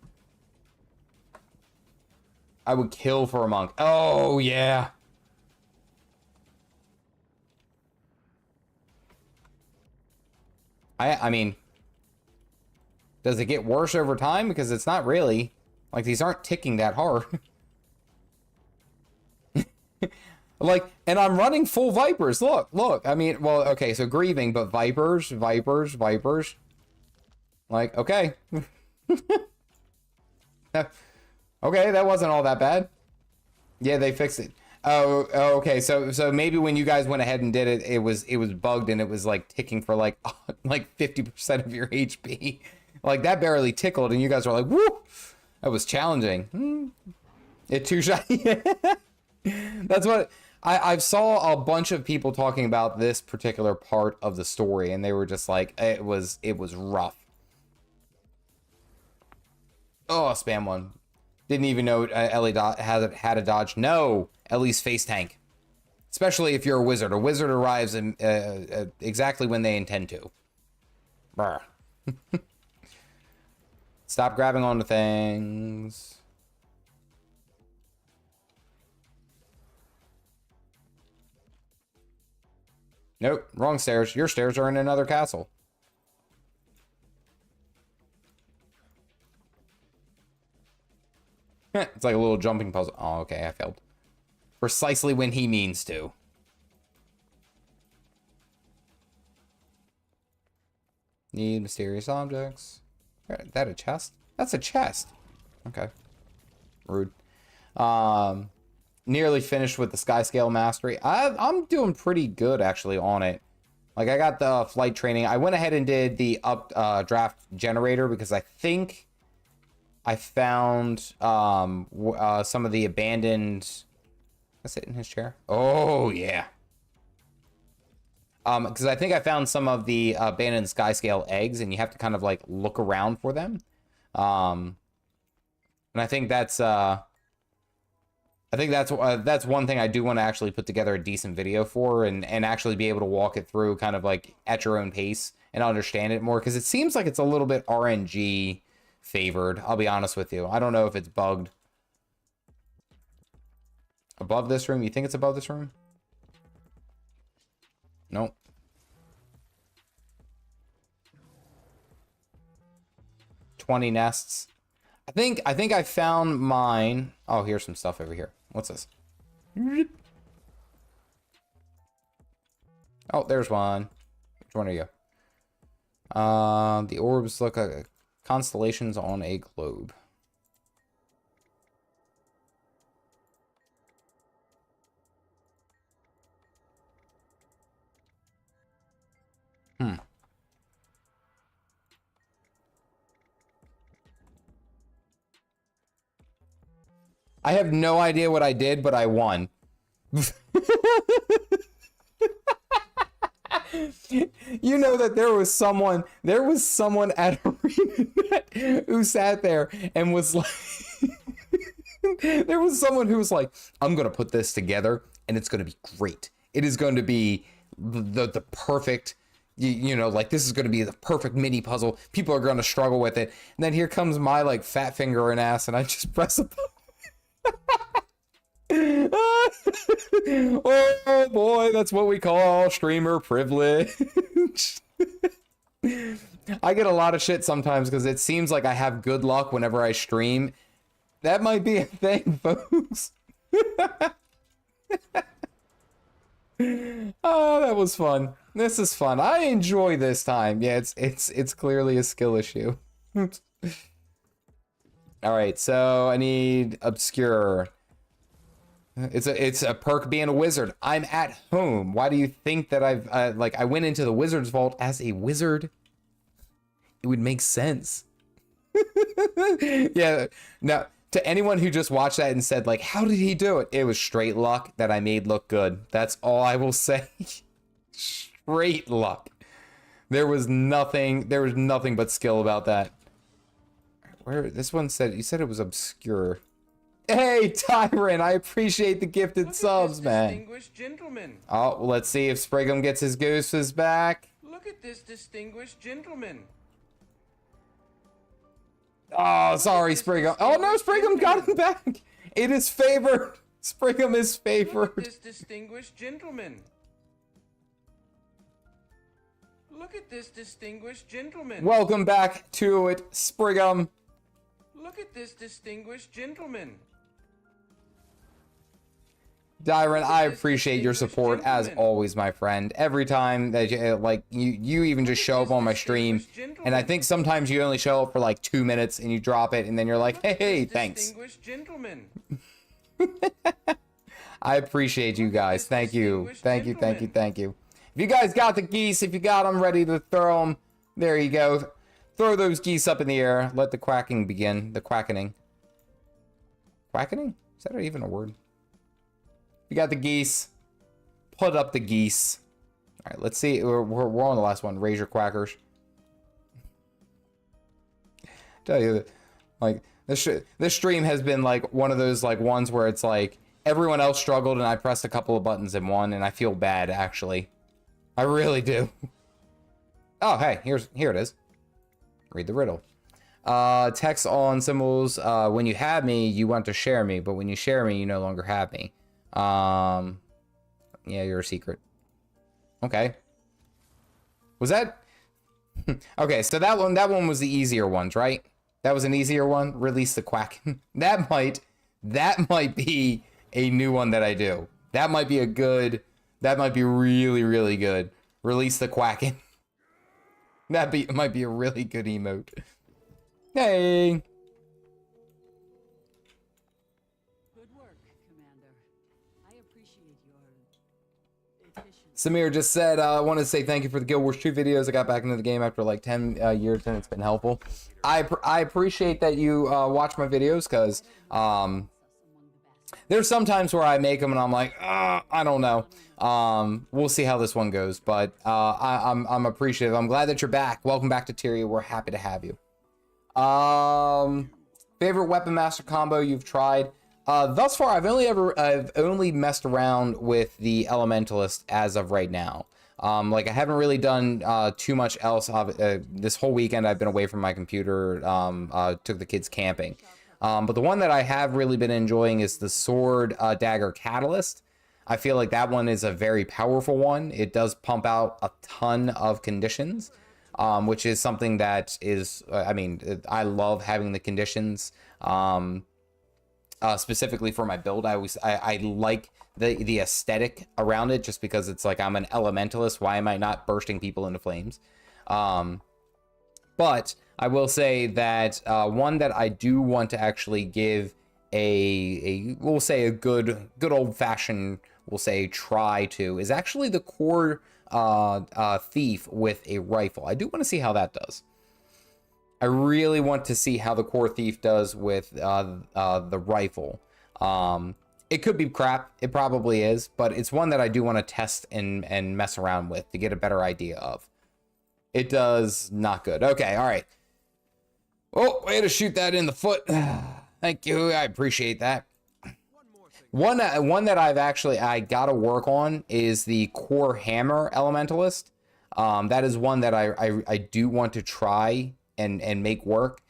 I would kill for a monk. Oh yeah. I mean, does it get worse over time? Because it's not really. Like, these aren't ticking that hard. Like, and I'm running full Vipers. Look. I mean, well, okay, so grieving, but Vipers. Like, okay. Okay, that wasn't all that bad. Yeah, they fixed it. Oh, okay. So maybe when you guys went ahead and did it, it was bugged and it was like ticking for like like 50% of your HP. Like that barely tickled, and you guys were like, "Woo!" That was challenging. It too shiny. That's what I saw a bunch of people talking about this particular part of the story, and they were just like, it was rough. Oh, spam one. Didn't even know Ellie had a dodge. No, Ellie's face tank. Especially if you're a wizard. A wizard arrives in, exactly when they intend to. Brr. Stop grabbing onto things. Nope, wrong stairs. Your stairs are in another castle. It's like a little jumping puzzle. Oh, okay, I failed. Precisely when he means to. Need mysterious objects. Is that a chest? That's a chest. Okay. Rude. Nearly finished with the skyscale mastery. I'm doing pretty good actually on it. Like I got the flight training. I went ahead and did the draft generator because I think I found some of the abandoned. I sit in his chair. Oh yeah. Because I think I found some of the abandoned skyscale eggs, and you have to kind of like look around for them. And I think that's one thing I do want to actually put together a decent video for, and actually be able to walk it through kind of like at your own pace and understand it more, because it seems like it's a little bit RNG favored. I'll be honest with you. I don't know if it's bugged. Above this room? You think it's above this room? Nope. $20 nests. I think I found mine. Oh, here's some stuff over here. What's this? Oh, there's one. Which one are you? The orbs look like constellations on a globe. I have no idea what I did, but I won. You know that there was someone at ArenaNet who sat there and was like, there was someone who was like, I'm going to put this together and it's going to be great. It is going to be the perfect, you know, like this is going to be the perfect mini puzzle. People are going to struggle with it. And then here comes my like fat finger and ass, and I just press a button. Oh boy, that's what we call streamer privilege. I get a lot of shit sometimes because it seems like I have good luck whenever I stream. That might be a thing, folks. Oh, that was fun. This is fun. I enjoy this time. Yeah, it's clearly a skill issue. All right, so I need obscure. It's a perk being a wizard. I'm at home. Why do you think that I've I went into the wizard's vault as a wizard? It would make sense. Yeah. Now, to anyone who just watched that and said like, how did he do it? It was straight luck that I made look good. That's all I will say. Straight luck. There was nothing but skill about that. Where this one said, you said it was obscure. Hey, Tyrant, I appreciate the gifted subs, man.
Distinguished gentleman.
Oh, well, let's see if Sprigham gets his gooses back.
Look at this distinguished gentleman.
Oh, sorry, Sprigham. Oh, no, Sprigham got him back. It is favored. Sprigham is favored.
Look at this distinguished gentleman. Look at this distinguished gentleman.
Welcome back to it, Sprigham.
Look at this distinguished gentleman.
Dyron, I appreciate your support as always, my friend. Every time that you even just show up on my stream, and I think sometimes you only show up for like 2 minutes and you drop it, and then you're like, hey, thanks.
Distinguished gentleman.
I appreciate you guys. Thank you.
Distinguished
Thank you, thank you,
gentlemen.
thank you. If you guys got the geese, if you got them ready to throw them, there you go. Throw those geese up in the air. Let the quacking begin. The quackening. Quackening? Is that even a word? If you got the geese, put up the geese. All right, let's see. We're on the last one. Raise your quackers. Tell you, like, this stream has been like one of those like ones where it's like everyone else struggled and I pressed a couple of buttons and won, and I feel bad actually. I really do. Oh, hey, here it is. Read the riddle. Text on symbols. When you have me, you want to share me, but when you share me, you no longer have me. Yeah, you're a secret. Okay. Was that? Okay, so that one was the easier ones, right? That was an easier one. Release the quack. that might be a new one that I do. That might be really, really good. Release the quacking. Might be a really good emote. Hey.
Good work, Commander. I appreciate your efficiency.
Samir just said, I want to say thank you for the Gw2 videos. I got back into the game after like 10 years and it's been helpful. I appreciate that you watch my videos because there's some times where I make them and I'm like, I don't know. We'll see how this one goes, but I'm appreciative. I'm glad that you're back. Welcome back to Tyria. We're happy to have you. Favorite weapon master combo you've tried? Thus far, I've only messed around with the Elementalist as of right now. Like I haven't really done too much else. This whole weekend I've been away from my computer. Took the kids camping. But the one that I have really been enjoying is the Sword Dagger Catalyst. I feel like that one is a very powerful one. It does pump out a ton of conditions, which is something that is, I mean, I love having the conditions. Specifically for my build, I like the aesthetic around it, just because it's like I'm an elementalist. Why am I not bursting people into flames? But I will say that one that I do want to actually give we'll say a good old fashioned, we'll say try to, is actually the core thief with a rifle. I do want to see how that does. I really want to see how the core thief does with the rifle. It could be crap. It probably is, but it's one that I do want to test and mess around with to get a better idea of. It does not good. Okay, all right. Oh, way to shoot that in the foot. Thank you. I appreciate that. One that I gotta work on is the core hammer elementalist. That is one that I do want to try and make work,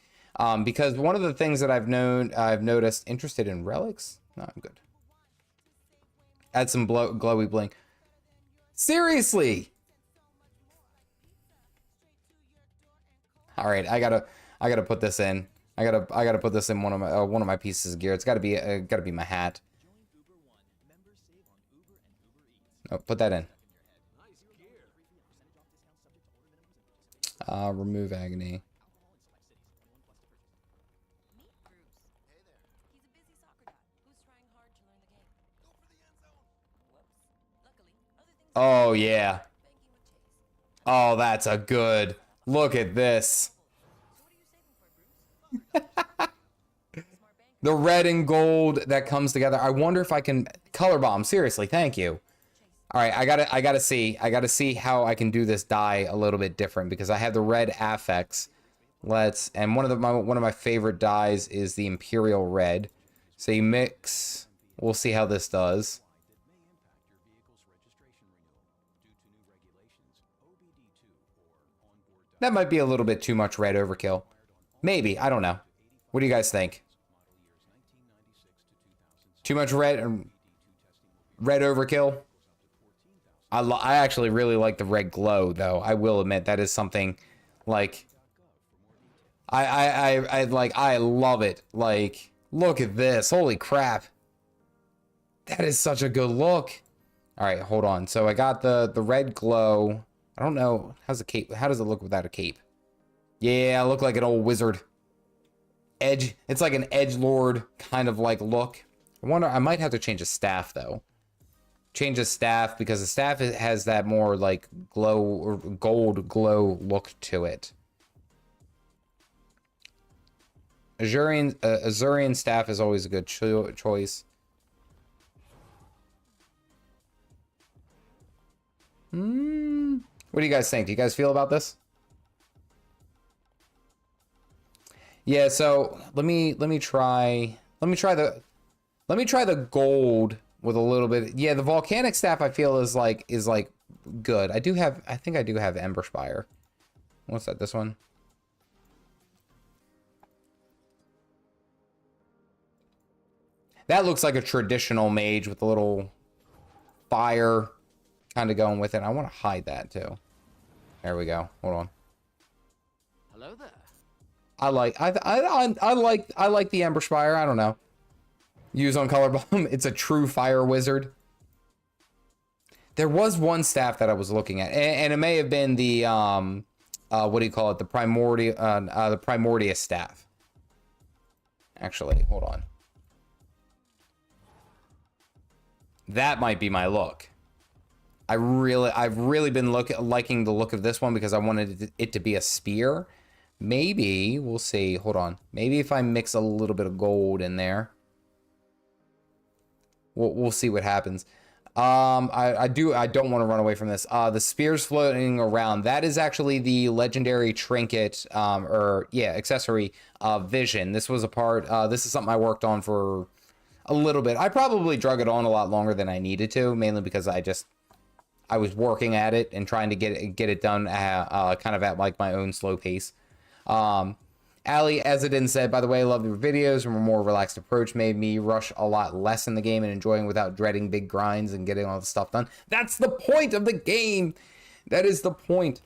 because one of the things that I've noticed. Interested in relics? No, I'm good. Add some glowy bling. Seriously. All right, I gotta put this in. I gotta put this in one of my pieces of gear. It's gotta be my hat. Oh, put that in. Remove agony. Oh yeah. Oh, that's a good. Look at this. The red and gold that comes together. I wonder if I can color bomb. Seriously, thank you. All right, I gotta see how I can do this dye a little bit different, because I have the red affects. And one of my favorite dyes is the Imperial Red. So you mix. We'll see how this does. That might be a little bit too much red overkill. Maybe, I don't know. What do you guys think? Too much red overkill? I actually really like the red glow, though. I will admit that is something like I love it. Like, look at this. Holy crap. That is such a good look. All right, hold on. So I got the red glow. I don't know. How's the cape? How does it look without a cape? Yeah, I look like an old wizard. Edge. It's like an edgelord kind of like look. I wonder, I might have to change a staff though. Change a staff because the staff has that more like glow or gold glow look to it. Azurian staff is always a good choice. What do you guys think? Do you guys feel about this? Yeah, so let me try the gold with a little bit. Yeah, the volcanic staff I feel is like good. I think I do have Ember Spire. What's that? This one? That looks like a traditional mage with a little fire kind of going with it. I want to hide that too. There we go. Hold on.
Hello there.
I like the Ember Spire. I don't know. Use on Color Bomb. It's a true fire wizard. There was one staff that I was looking at, and it may have been the what do you call it? The Primordius staff. Actually, hold on. That might be my look. I've really been liking the look of this one because I wanted it to be a spear. Maybe we'll see. Hold on. Maybe if I mix a little bit of gold in there, we'll see what happens. I don't want to run away from this. The spears floating around, that is actually the legendary trinket accessory Vision. This was a part. This is something I worked on for a little bit. I probably drug it on a lot longer than I needed to, mainly because I was working at it and trying to get it done kind of at like my own slow pace. Ali Ezedin said, by the way, I love your videos. A more relaxed approach made me rush a lot less in the game and enjoying without dreading big grinds and getting all the stuff done. That's the point of the game. That is the point.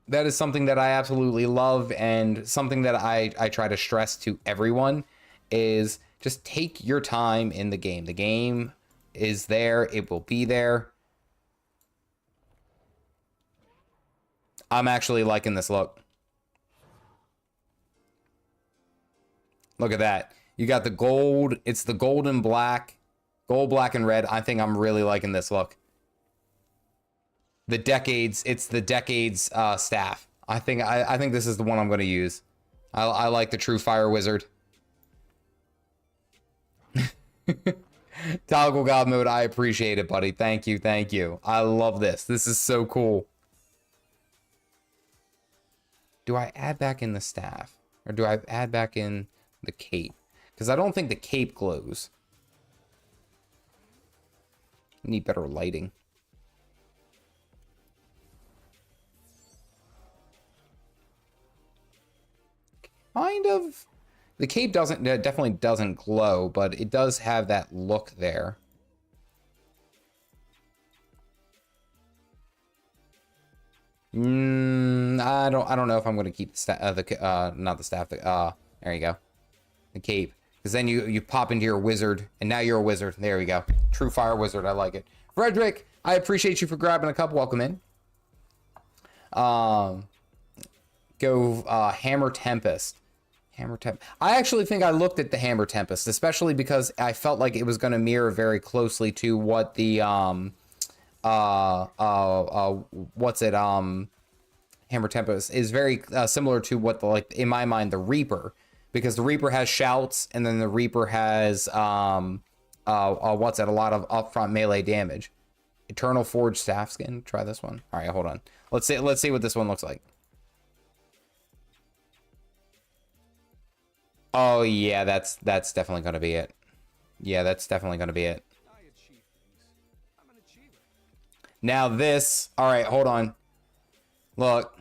That is something that I absolutely love, and something that I try to stress to everyone is just take your time in the game. The game is there. It will be there. I'm actually liking this look. Look at that. You got the gold. It's the gold and black. Gold, black, and red. I think I'm really liking this look. The Decades. It's the Decades staff. I think this is the one I'm going to use. I like the True Fire Wizard. Toggle God mode. I appreciate it, buddy. Thank you. Thank you. I love this. This is so cool. Do I add back in the staff? Or do I add back in the cape? Because I don't think the cape glows. Need better lighting. Kind of. The cape definitely doesn't glow, but it does have that look there. I don't know if I'm going to keep the there you go, the cape, because then you pop into your wizard, and now you're a wizard. There we go, True Fire Wizard. I like it. Frederick, I appreciate you for grabbing a cup. Welcome in. Go Hammer Tempest. I actually think I looked at the Hammer Tempest, especially because I felt like it was going to mirror very closely to what the Hammer Tempest is very similar to what the, in my mind, the Reaper, because the Reaper has shouts, and then the Reaper has a lot of upfront melee damage. Eternal Forge Staff Skin. Try this one. All right, hold on. Let's see what this one looks like. Oh yeah, that's definitely gonna be it. Yeah, that's definitely gonna be it. Now this, all right, hold on. Look,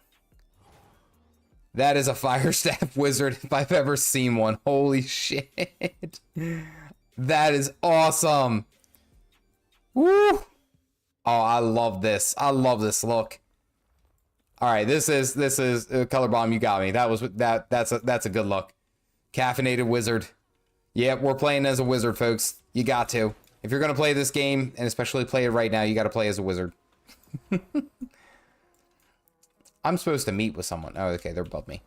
that is a Fire Staff Wizard if I've ever seen one. Holy shit. That is awesome. Woo. Oh, I love this. I love this look. All right, this is Color Bomb. You got me. That's a good look. Caffeinated Wizard. Yep, we're playing as a wizard, folks. You got to. If you're going to play this game, and especially play it right now, you got to play as a wizard. I'm supposed to meet with someone. Oh, okay, they're above me.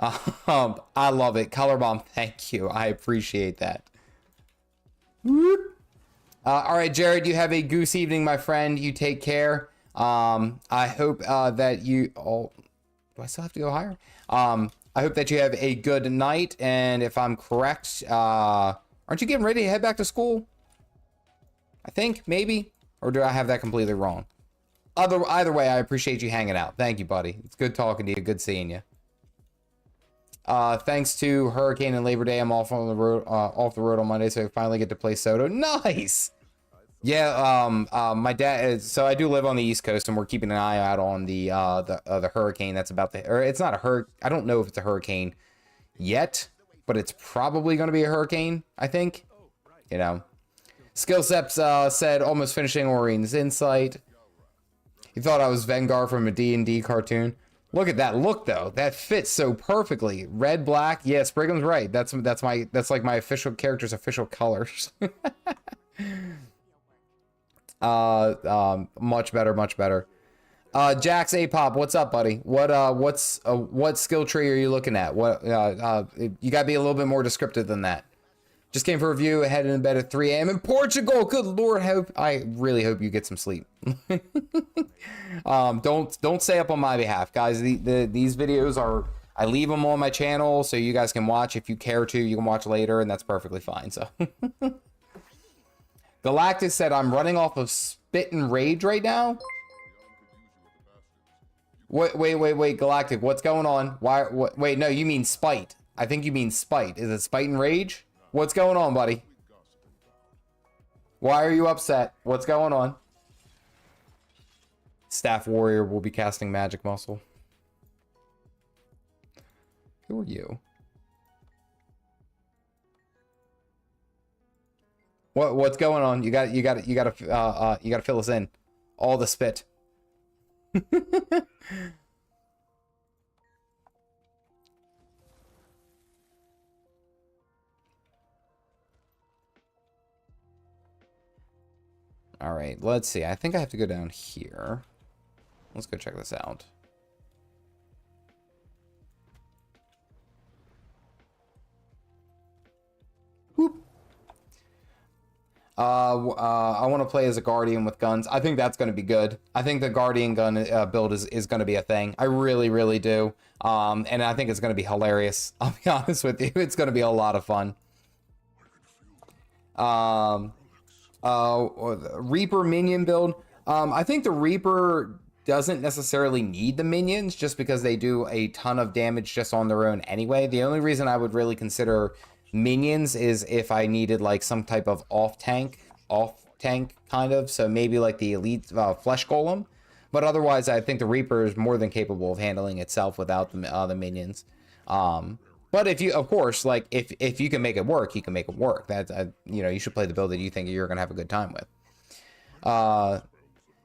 I love it. Color Bomb, thank you. I appreciate that. All right, Jared, you have a goose evening, my friend. You take care. I hope that you... Oh, do I still have to go higher? I hope that you have a good night. And if I'm correct, aren't you getting ready to head back to school? I think, maybe. Or do I have that completely wrong? Either way, I appreciate you hanging out. Thank you, buddy. It's good talking to you. Good seeing you. Thanks to Hurricane and Labor Day, I'm off on the road, on Monday, so I finally get to play Soto. Nice. Yeah. My dad. So I do live on the East Coast, and we're keeping an eye out on the hurricane that's about to. Or it's not a hurricane. I don't know if it's a hurricane yet, but it's probably going to be a hurricane. I think. You know. Skillseps said almost finishing Orion's Insight. He thought I was Vengar from a D&D cartoon. Look at that look, though. That fits so perfectly. Red, black. Yeah, Sprigham's right. That's like my official character's official colors. Much better, much better. Jax A-Pop, what's up, buddy? What skill tree are you looking at? What you gotta be a little bit more descriptive than that. Just came for a review, headed in bed at 3 a.m. in Portugal. Good Lord, I really hope you get some sleep. Don't stay up on my behalf, guys. These videos are, I leave them on my channel so you guys can watch. If you care to, you can watch later, and that's perfectly fine. So, Galactic said I'm running off of Spit and Rage right now. Wait, Galactic, what's going on? Wait, no, you mean Spite. I think you mean Spite. Is it Spite and Rage? What's going on, buddy? Why are you upset? What's going on? Staff Warrior will be casting Magic Muscle. Who are you? What's going on? You gotta fill us in. All the spit. All right, let's see. I think I have to go down here. Let's go check this out. Whoop. I want to play as a Guardian with guns. I think that's going to be good. I think the Guardian gun build is going to be a thing. I really, really do. And I think it's going to be hilarious. I'll be honest with you. It's going to be a lot of fun. Reaper minion build. I think the Reaper doesn't necessarily need the minions just because they do a ton of damage just on their own anyway. The only reason I would really consider minions is if I needed like some type of off tank kind of, so maybe like the elite flesh golem, but otherwise I think the Reaper is more than capable of handling itself without the minions. But if you, of course, like if you can make it work, you can make it work. That you know, you should play the build that you think you're gonna have a good time with.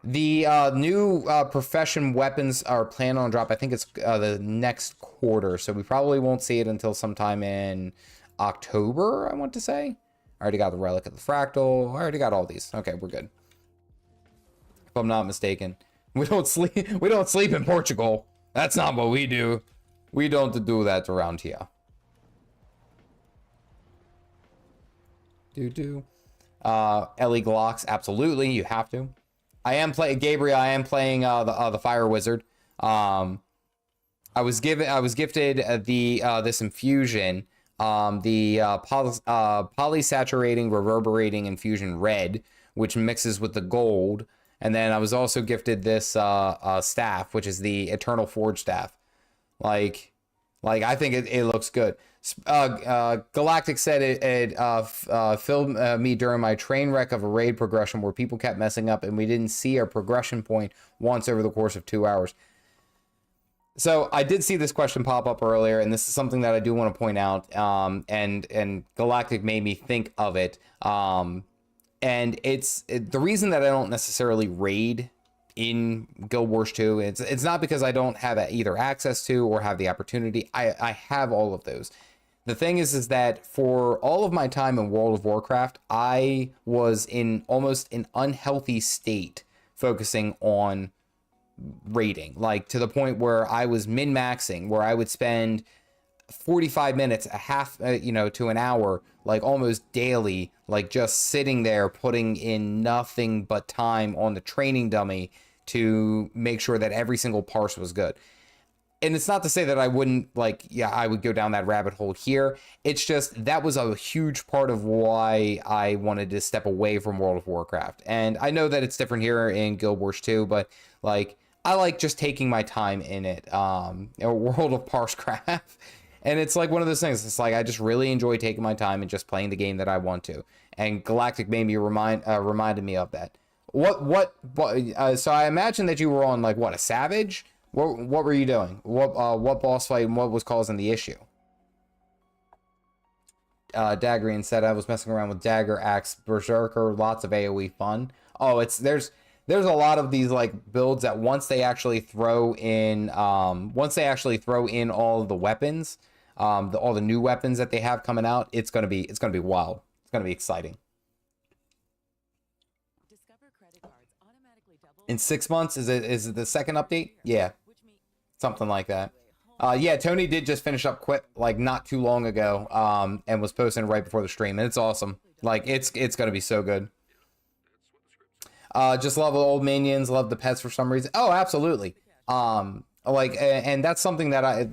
The new profession weapons are planned on drop. I think it's the next quarter, so we probably won't see it until sometime in October, I want to say. I already got the Relic of the Fractal. I already got all these. Okay, we're good. If I'm not mistaken. We don't sleep in Portugal. That's not what we do. We don't do that around here. Ellie Glocks, absolutely, you have to. I am playing Gabriel. I am playing the Fire Wizard. I was gifted this infusion, the polysaturating reverberating infusion red, which mixes with the gold, and then I was also gifted this staff, which is the Eternal Forge staff. Like I think it looks good. Galactic said it filled me during my train wreck of a raid progression where people kept messing up and we didn't see our progression point once over the course of 2 hours. So I did see this question pop up earlier, and this is something that I do want to point out. And Galactic made me think of it. And the reason that I don't necessarily raid in Guild Wars 2, it's not because I don't have either access to or have the opportunity. I have all of those. The thing is that for all of my time in World of Warcraft, I was in almost an unhealthy state focusing on raiding, like to the point where I was min-maxing, where I would spend 45 minutes, a half, you know, to an hour, like almost daily, like just sitting there putting in nothing but time on the training dummy to make sure that every single parse was good. And it's not to say that I wouldn't, like, yeah, I would go down that rabbit hole here. It's just that was a huge part of why I wanted to step away from World of Warcraft. And I know that it's different here in Guild Wars 2, but like, I like just taking my time in it. You know, World of Parsecraft. And it's like one of those things. It's like I just really enjoy taking my time and just playing the game that I want to. And Galactic made me reminded me of that. So I imagine that you were on like what, a Savage? What were you doing? What boss fight and what was causing the issue? Daggerian said I was messing around with Dagger, Axe, Berserker, lots of AoE fun. Oh, there's a lot of these like builds that once they actually throw in all of the weapons, all the new weapons that they have coming out, it's gonna be wild. It's gonna be exciting. In 6 months, is it the second update? Yeah. Something like that. Yeah, Tony did just finish up Quit like not too long ago, and was posting right before the stream, and it's awesome. Like it's gonna be so good. Just love the old minions, love the pets for some reason. Oh, absolutely. Like, and that's something that I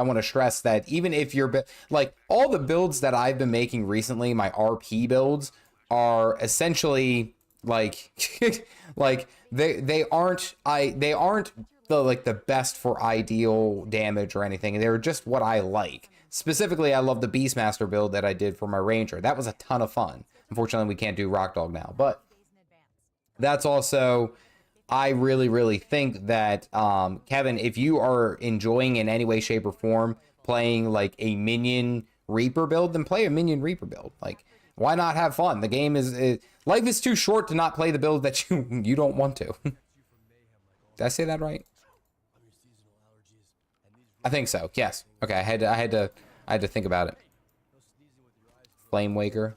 want to stress, that even if you're like all the builds that I've been making recently, my RP builds are essentially like like they aren't the best for ideal damage or anything. They're just what I like. Specifically, I love the Beastmaster build that I did for my Ranger. That was a ton of fun. Unfortunately, we can't do Rock Dog now, but that's also, I really think that, Kevin, if you are enjoying in any way, shape, or form playing like a Minion Reaper build, then play a Minion Reaper build. Like, why not have fun? The game life is too short to not play the build that you don't want to. Did I say that right? I think so. Yes. Okay. I had to think about it. Flame Waker.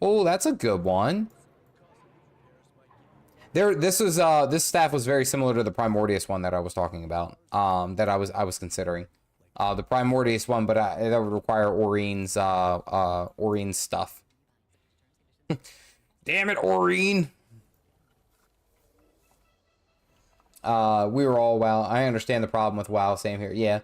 Oh, that's a good one. This staff was very similar to the Primordius one that I was talking about. That I was considering. The Primordius one, but that would require Aureen's stuff. Damn it, Aureen. We were all WoW. I understand the problem with WoW. Same here. Yeah.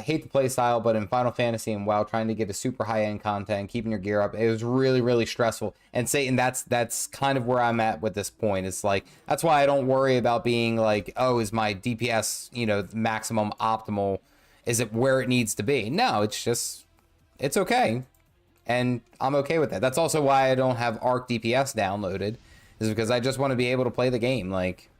Hate the play style, but in Final Fantasy and WoW, trying to get a super high-end content, keeping your gear up, it was really stressful. And Satan, that's kind of where I'm at with this point. It's like, that's why I don't worry about being like, oh, is my DPS, you know, maximum optimal? Is it where it needs to be? No, it's just, it's okay. And I'm okay with that. That's also why I don't have Arc DPS downloaded, is because I just want to be able to play the game. Like,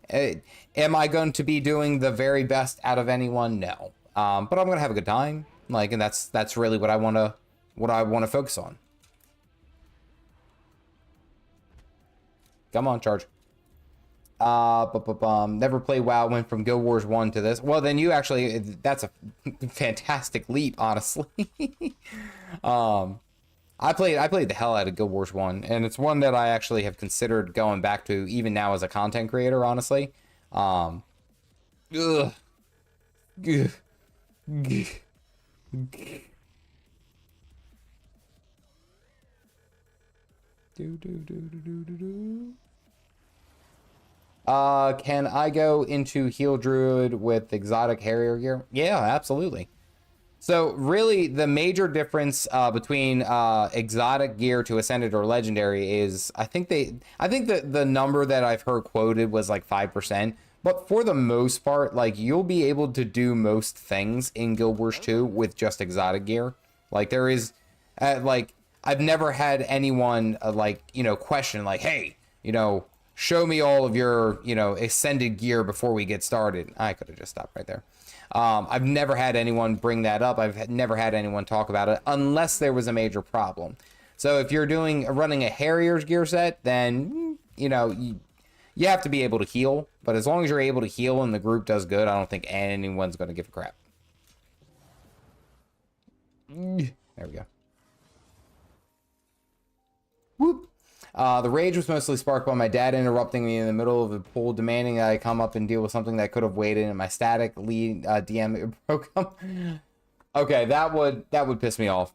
am I going to be doing the very best out of anyone? No. But I'm gonna have a good time. Like, and that's really what I wanna focus on. Come on, charge. Never played WoW, went from Guild Wars 1 to this. Well, then you actually, that's a fantastic leap, honestly. I played the hell out of Guild Wars 1, and it's one that I actually have considered going back to even now as a content creator, honestly. Ugh. Can I go into Heal Druid with exotic Harrier gear? Yeah, absolutely. So really, the major difference between exotic gear to Ascended or Legendary is, I think the number that I've heard quoted was like 5%. But for the most part, like, you'll be able to do most things in Guild Wars 2 with just exotic gear. Like, there is, like, I've never had anyone like, you know, question like, hey, you know, show me all of your, you know, Ascended gear before we get started. I could have just stopped right there. I've never had anyone bring that up. I've never had anyone talk about it unless there was a major problem. So if you're running a Harrier's gear set, then, you know, you have to be able to heal. But as long as you're able to heal and the group does good, I don't think anyone's going to give a crap. There we go. Whoop. The rage was mostly sparked by my dad interrupting me in the middle of a pool, demanding that I come up and deal with something that could have waited, and my static lead DM broke up. Okay, that would piss me off.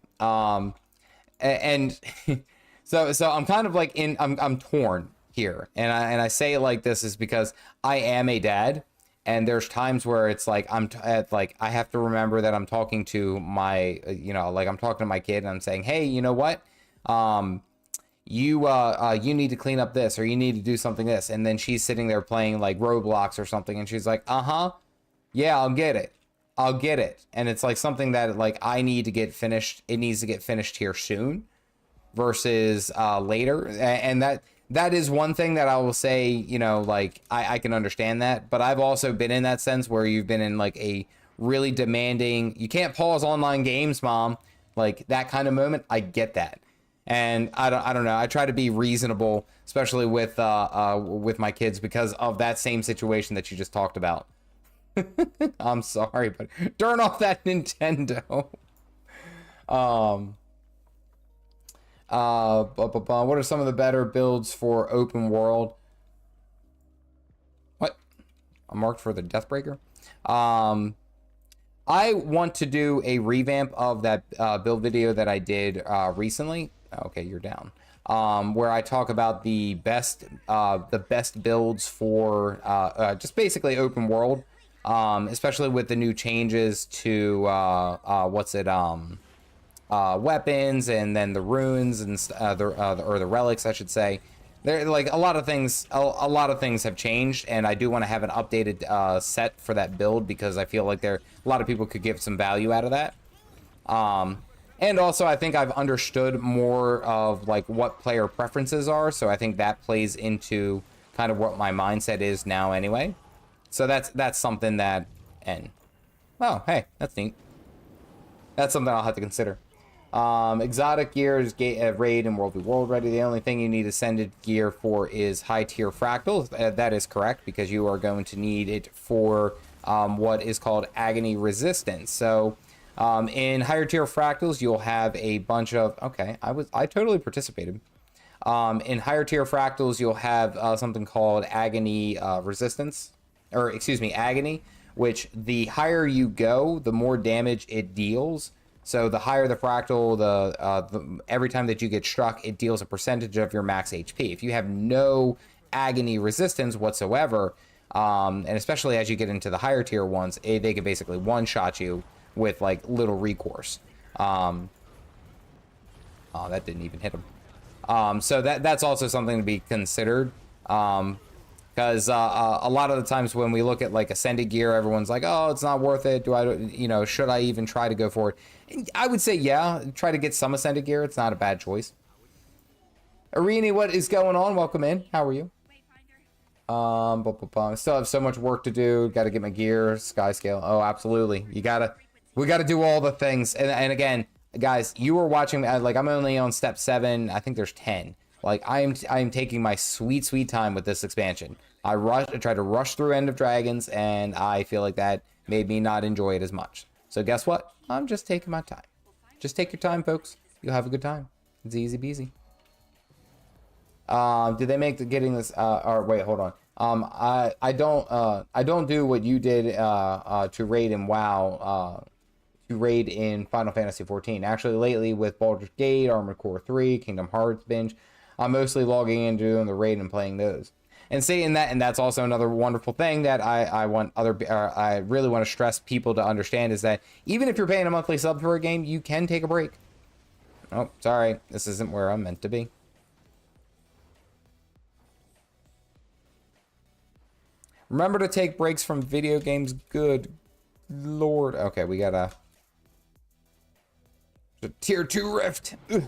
And so I'm kind of like I'm torn here, and I say it like this is because I am a dad, and there's times where it's like I have to remember that I'm talking to my like I'm talking to my kid and I'm saying, hey, you know what, you need to clean up this, or you need to do something this, and then she's sitting there playing like Roblox or something, and she's like, yeah, I'll get it, and it's like something that like I need to get finished. It needs to get finished here soon versus later, and that is one thing that I will say, like I can understand that, but I've also been in that sense where you've been in like a really demanding, you can't pause online games, mom, like that kind of moment. I get that. And I don't know. I try to be reasonable, especially with my kids, because of that same situation that you just talked about. I'm sorry, but turn off that Nintendo. What are some of the better builds for open world? What? I'm marked for the Deathbreaker. I want to do a revamp of that build video that I did recently. Okay, you're down. Where I talk about the best builds for just basically open world, especially with the new changes to weapons, and then the runes and the relics, I should say. There, like a lot of things have changed, and I do want to have an updated set for that build, because I feel like a lot of people could get some value out of that. And also, I think I've understood more of like what player preferences are, so I think that plays into kind of what my mindset is now anyway. So that's something that, and oh, hey, that's neat. That's something I'll have to consider. Exotic gear is raid and World v World ready. The only thing you need ascended gear for is high tier fractals. That is correct, because you are going to need it for what is called agony resistance. So in higher tier fractals, you'll have a bunch of, okay, I totally participated. In higher tier fractals, you'll have something called agony resistance, or excuse me, agony, which the higher you go, the more damage it deals. So the higher the fractal, the every time that you get struck, it deals a percentage of your max HP. If you have no agony resistance whatsoever, and especially as you get into the higher tier ones, they can basically one-shot you with like little recourse. Oh, that didn't even hit him. So that's also something to be considered. Because a lot of the times when we look at like ascended gear, everyone's like, oh, it's not worth it. Should I even try to go for it? And I would say, yeah, try to get some ascended gear. It's not a bad choice. Arini, what is going on? Welcome in. How are you? Still have so much work to do. Got to get my gear, skyscale. Oh, absolutely. We got to do all the things. And again, guys, you were watching, like I'm only on step 7. I think there's 10. Like I am taking my sweet time with this expansion. I tried to rush through End of Dragons, and I feel like that made me not enjoy it as much. So guess what? I'm just taking my time. Just take your time, folks. You'll have a good time. It's easy peasy. Did they make getting this? Or wait, hold on. I don't do what you did to raid in WoW. To raid in Final Fantasy 14. Actually, lately with Baldur's Gate, Armored Core 3, Kingdom Hearts binge, I'm mostly logging in, doing the raid, and playing those. And saying that, and that's also another wonderful thing that I really want to stress people to understand, is that even if you're paying a monthly sub for a game, you can take a break. Oh, sorry, this isn't where I'm meant to be. Remember to take breaks from video games. Good Lord. Okay, we got a tier 2 rift. Ugh.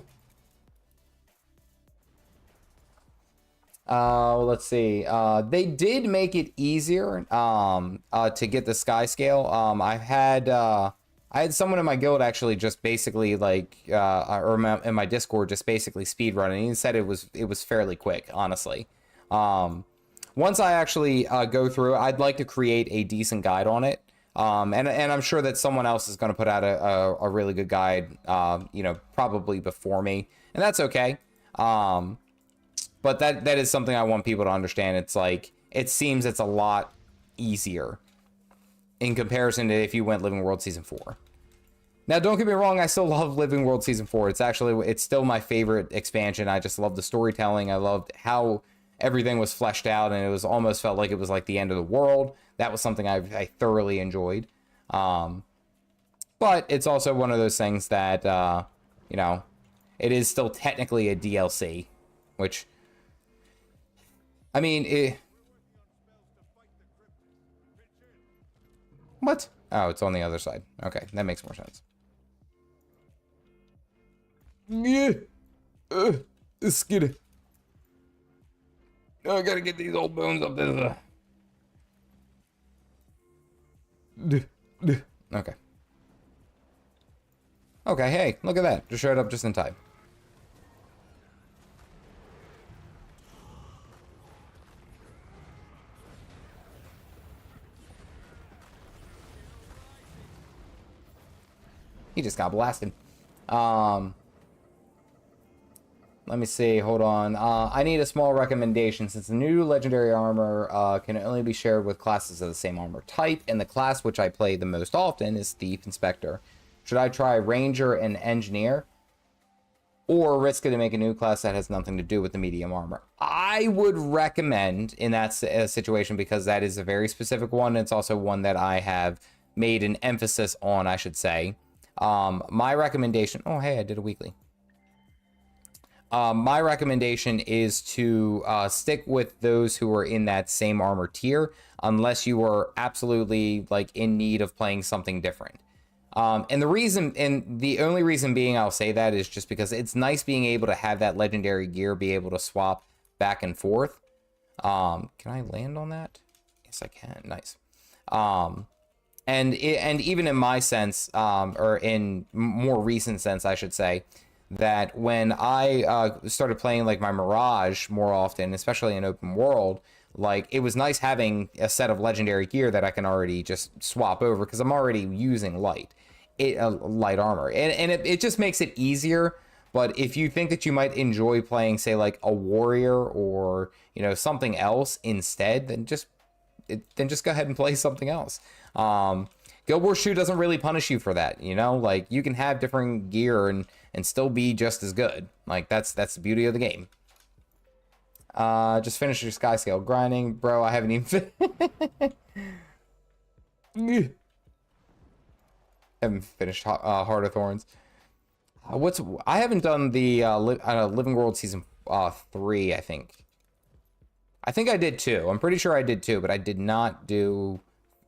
Let's see. They did make it easier to get the sky scale. I had someone in my guild actually just basically like or in my Discord just basically speed running. He said it was fairly quick, honestly. Once I actually go through, I'd like to create a decent guide on it. And I'm sure that someone else is going to put out a really good guide, probably before me, and that's okay. But that is something I want people to understand. It's like, it seems it's a lot easier in comparison to if you went Living World Season 4. Now, don't get me wrong, I still love Living World Season 4. It's still my favorite expansion. I just love the storytelling. I loved how everything was fleshed out, and it was almost felt like it was like the end of the world. That was something I thoroughly enjoyed. But it's also one of those things that, you know, it is still technically a DLC, which, I mean, what? Oh, it's on the other side. Okay, that makes more sense. Yeah. Let's get it. Oh, I gotta get these old bones up there. Okay. Okay, hey, look at that. Just showed up just in time. He just got blasted. Let me see, hold on. I need a small recommendation since the new legendary armor can only be shared with classes of the same armor type, and the class which I play the most often is Thief and Specter. Should I try Ranger and Engineer, or risk it to make a new class that has nothing to do with the medium armor? I would recommend in that situation, because that is a very specific one. It's also one that I have made an emphasis on, I should say. My recommendation, oh, hey, I did a weekly. My recommendation is to stick with those who are in that same armor tier, unless you are absolutely like in need of playing something different. And the only reason being I'll say that is just because it's nice being able to have that legendary gear be able to swap back and forth. Can I land on that? Yes, I can. Nice. And even in my sense, or in more recent sense, I should say, that when I started playing like my Mirage more often, especially in open world, like it was nice having a set of legendary gear that I can already just swap over, because I'm already using light armor, and it just makes it easier. But if you think that you might enjoy playing, say, like a warrior or, you know, something else instead, then just go ahead and play something else. Guild Wars 2 doesn't really punish you for that, you know? Like, you can have different gear and still be just as good. Like, that's the beauty of the game. Just finished your skyscale grinding. Bro, I haven't even haven't finished Heart of Thorns. I haven't done the Living World Season 3, I think. I think I did 2. I'm pretty sure I did 2, but I did not do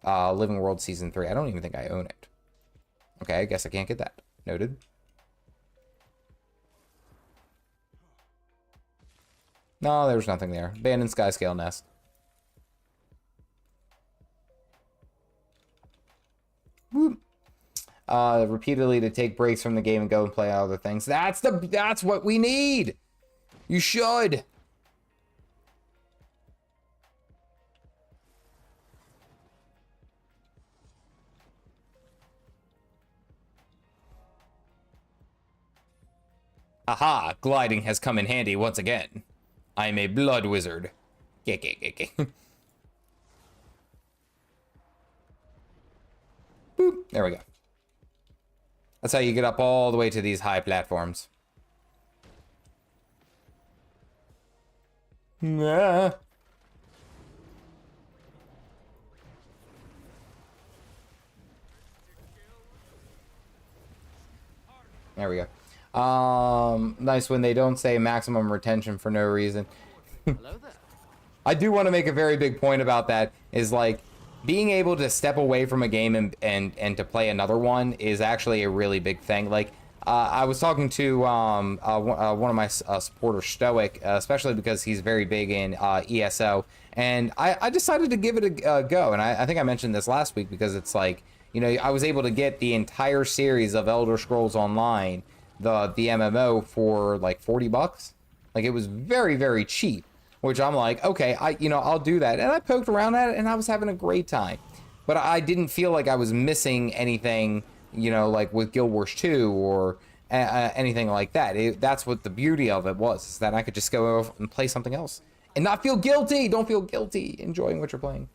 Living World Season 3. I don't even think I own it. Okay, I guess I can't get that. Noted. No, there was nothing there. Abandoned skyscale nest. Whoop. Repeatedly to take breaks from the game and go and play other things. That's what we need. You should. Aha, gliding has come in handy once again. I'm a blood wizard. Boop. There we go. That's how you get up all the way to these high platforms. Nah. There we go. Nice when they don't say maximum retention for no reason.
Hello there.
I do want to make a very big point about that, is like being able to step away from a game and to play another one is actually a really big thing. Like I was talking to one of my supporters, Stoic, especially because he's very big in ESO, and I decided to give it a go. And I think I mentioned this last week, because it's like, you know, I was able to get the entire series of Elder Scrolls Online, the MMO, for like $40. Like, it was very, very cheap, which I'm like, okay, I'll do that. And I poked around at it and I was having a great time, but I didn't feel like I was missing anything, you know, like with Guild Wars 2 or anything like that. That's what the beauty of it was, is that I could just go over and play something else and not feel guilty. Don't feel guilty enjoying what you're playing.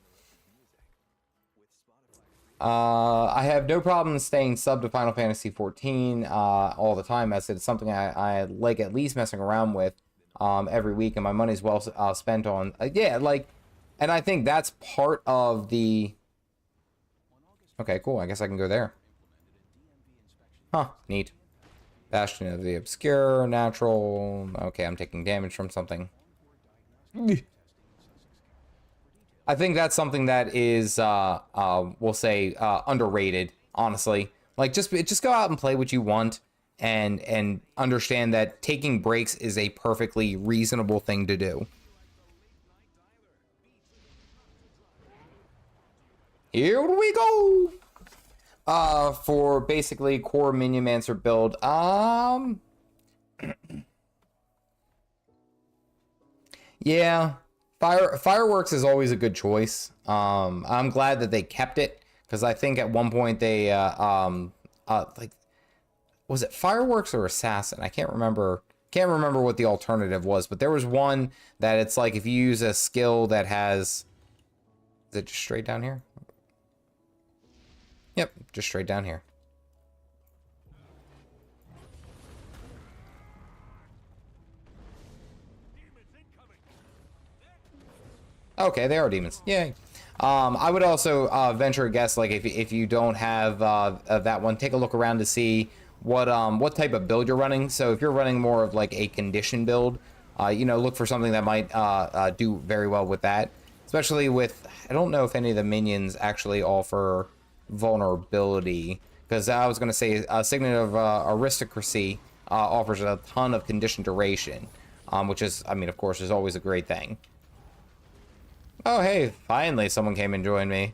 I have no problem staying sub to Final Fantasy 14 all the time, as it's something I like at least messing around with every week, and my money's well spent on yeah, like, and I think that's part of the. Okay, cool. I guess I can go there. Huh, neat. Bastion of the Obscure, natural. Okay, I'm taking damage from something. I think that's something that is, we'll say, underrated, honestly. Like, just go out and play what you want, and understand that taking breaks is a perfectly reasonable thing to do. Here we go! For basically core Minionmancer build, yeah. Fireworks is always a good choice. I'm glad that they kept it, because I think at one point they like, was it Fireworks or Assassin? I can't remember what the alternative was, but there was one that it's like if you use a skill that has, is it just straight down here? Yep, just straight down here. Okay, they are demons. Yay. I would also venture a guess, like if you don't have that one, take a look around to see what type of build you're running. So if you're running more of like a condition build, you know, look for something that might do very well with that. Especially with, I don't know if any of the minions actually offer vulnerability, because I was going to say Signet of Aristocracy offers a ton of condition duration, which is, I mean, of course, is always a great thing. Oh, hey, finally someone came and joined me.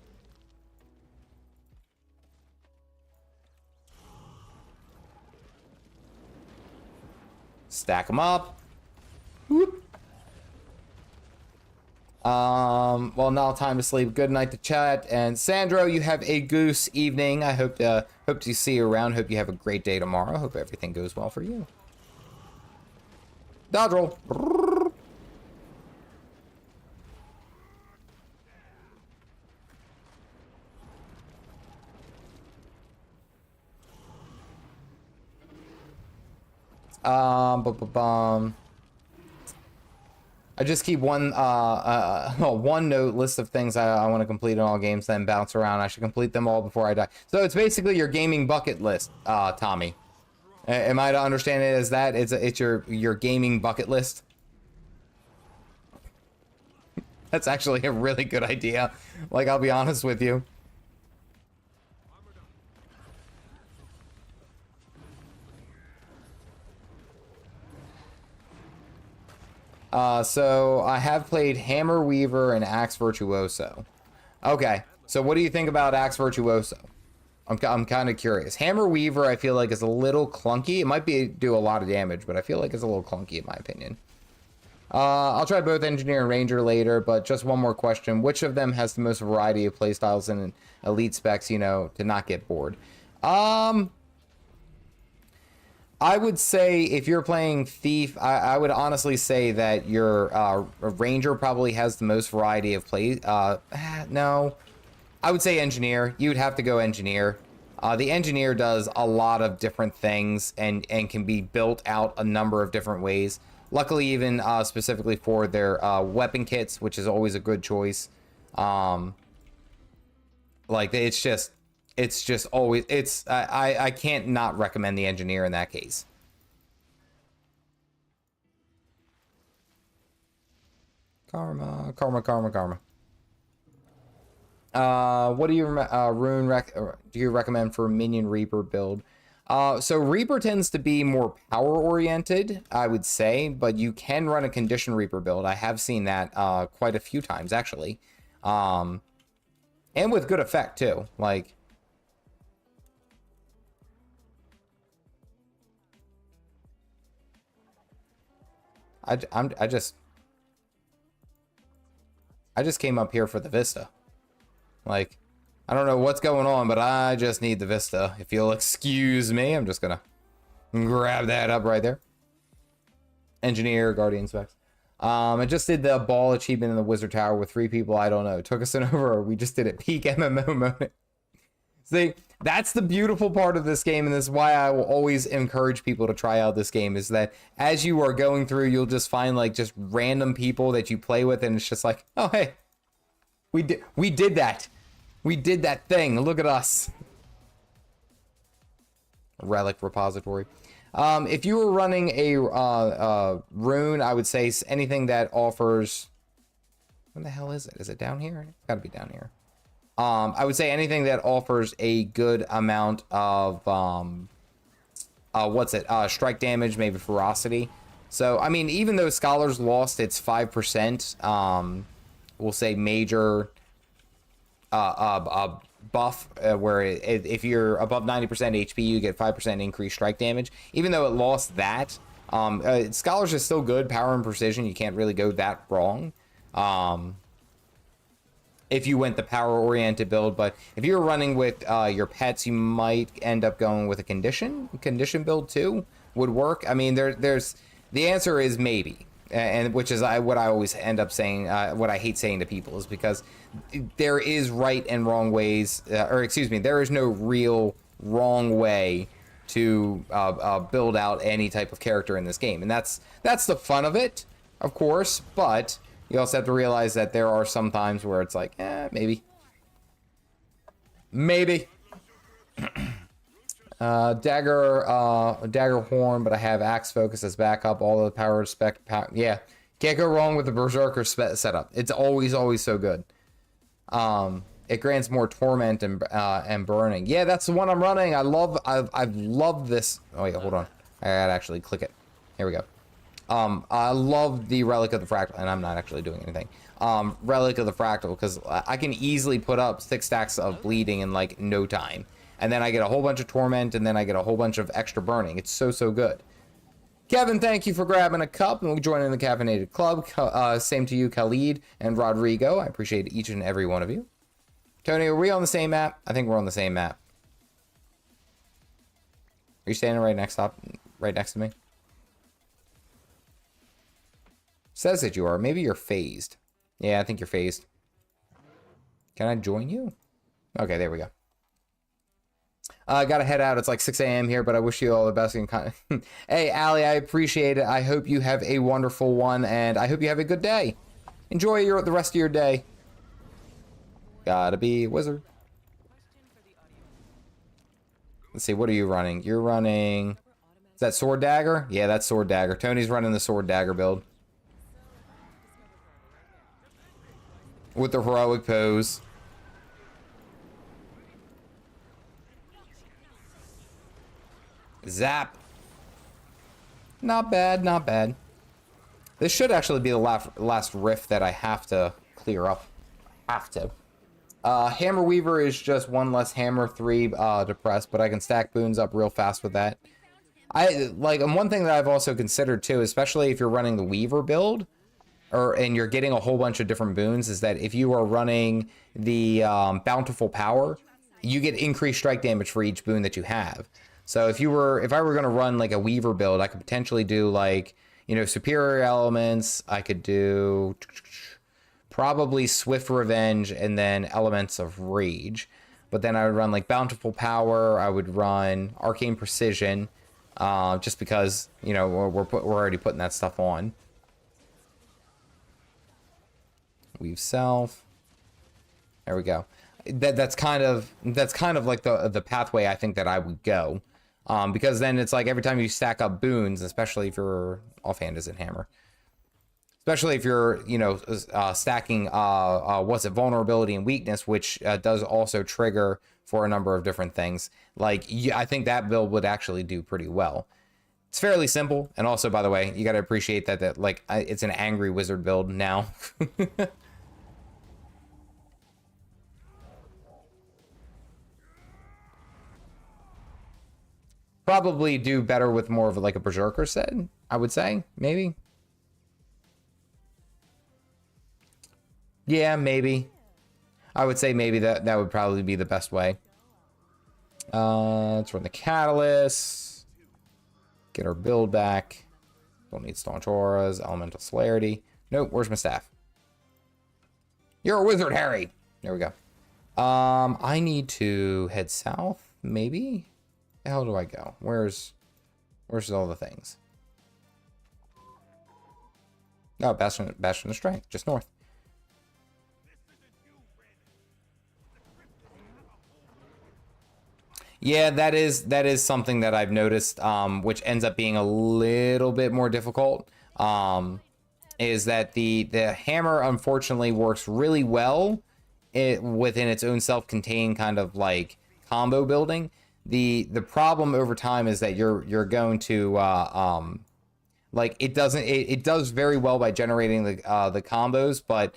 Stack them up. Whoop. Well, now time to sleep. Good night to chat. And Sandro, you have a goose evening. I hope to see you around. Hope you have a great day tomorrow. Hope everything goes well for you. Dodge roll. I just keep one one note list of things I want to complete in all games, then bounce around. I should complete them all before I die. So it's basically your gaming bucket list, Tommy. Am I to understand it as that? It's your gaming bucket list? That's actually a really good idea. Like, I'll be honest with you. So I have played Hammer Weaver and Axe Virtuoso. Okay, so what do you think about Axe Virtuoso? I'm kind of curious. Hammer Weaver, I feel like, is a little clunky. It might do a lot of damage, but I feel like it's a little clunky in my opinion. I'll try both Engineer and Ranger later, but just one more question. Which of them has the most variety of playstyles and elite specs, you know, to not get bored? I would say if you're playing Thief, I would honestly say that your Ranger probably has the most variety of play. No, I would say Engineer. You would have to go Engineer. The Engineer does a lot of different things and can be built out a number of different ways. Luckily, even specifically for their weapon kits, which is always a good choice. Like, it's just always, I can't not recommend the Engineer in that case. Karma. What do you do you recommend for Minion Reaper build? So Reaper tends to be more power oriented, I would say, but you can run a condition Reaper build. I have seen that quite a few times actually, and with good effect too. Like, I just came up here for the Vista. Like, I don't know what's going on, but I just need the Vista. If you'll excuse me, I'm just gonna Grab that up right there. Engineer, Guardian specs. I just did the ball achievement in the Wizard Tower with 3 people. I don't know. It took us an over, or we just did it peak MMO moment. See, that's the beautiful part of this game, and this is why I will always encourage people to try out this game, is that as you are going through, you'll just find like just random people that you play with, and it's just like, oh hey, we did that. We did that thing. Look at us. Relic repository. If you were running a rune, I would say anything that offers... What the hell is it? Is it down here? It's gotta be down here. I would say anything that offers a good amount of... strike damage, maybe ferocity. So, I mean, even though Scholars lost its 5%, we'll say major... buff where if you're above 90% HP, you get 5% increased strike damage. Even though it lost that, Scholars is still good. Power and precision, you can't really go that wrong if you went the power-oriented build. But if you're running with your pets, you might end up going with a condition build too. Would work. I mean, there's the answer is maybe. And which is what I always end up saying, what I hate saying to people, is because there is right and wrong ways, or excuse me, there is no real wrong way to build out any type of character in this game. And that's the fun of it, of course, but you also have to realize that there are some times where it's like, maybe. Dagger horn, but I have axe focus as backup. All the power spec. Yeah, can't go wrong with the berserker setup. It's always so good. It grants more torment and burning. Yeah, that's the one I'm running. I've loved this. Oh yeah, hold on. I gotta actually click it. Here we go. I love the Relic of the Fractal, and I'm not actually doing anything. Relic of the Fractal, because I can easily put up 6 stacks of bleeding in like no time. And then I get a whole bunch of torment, and then I get a whole bunch of extra burning. It's so good. Kevin, thank you for grabbing a cup and joining the Caffeinated Club. Same to you, Khalid and Rodrigo. I appreciate each and every one of you. Tony, are we on the same map? I think we're on the same map. Are you standing right next to me? Says that you are. Maybe you're phased. Yeah, I think you're phased. Can I join you? Okay, there we go. Gotta head out. It's like 6 a.m. here, but I wish you all the best. Hey, Allie, I appreciate it. I hope you have a wonderful one, and I hope you have a good day. Enjoy the rest of your day. Gotta be a wizard. Let's see, what are you running? You're running... Is that sword dagger? Yeah, that's sword dagger. Tony's running the sword dagger build. With the heroic pose. Zap. Not bad, not bad. This should actually be the last rift that I have to clear up. Hammer Weaver is just one less hammer, 3 to press, but I can stack boons up real fast with that. And one thing that I've also considered too, especially if you're running the Weaver build, and you're getting a whole bunch of different boons, is that if you are running the Bountiful Power, you get increased strike damage for each boon that you have. So if I were going to run like a Weaver build, I could potentially do like, superior elements. I could do probably Swift Revenge and then Elements of Rage. But then I would run like Bountiful Power. I would run Arcane Precision, just because, we're already putting that stuff on. Weave Self. There we go. That's kind of like the pathway I think that I would go. Because then it's like every time you stack up boons, especially if you're offhand isn't hammer, especially if you're stacking vulnerability and weakness, which does also trigger for a number of different things. I think that build would actually do pretty well. It's fairly simple, and also, by the way, you got to appreciate that it's an angry wizard build now. Probably do better with more of like a berserker set, I would say, maybe. Yeah, maybe. I would say maybe that would probably be the best way. Let's run the catalyst. Get our build back. Don't need staunch auras, elemental celerity. Nope, where's my staff? You're a wizard, Harry. There we go. I need to head south, maybe? How do I go? Where's all the things? Oh, Bastion of Strength, just north. Yeah, that is something that I've noticed, which ends up being a little bit more difficult. Is that the hammer unfortunately works really well within its own self-contained kind of like combo building. The problem over time is that you're going to like it does very well by generating the combos, but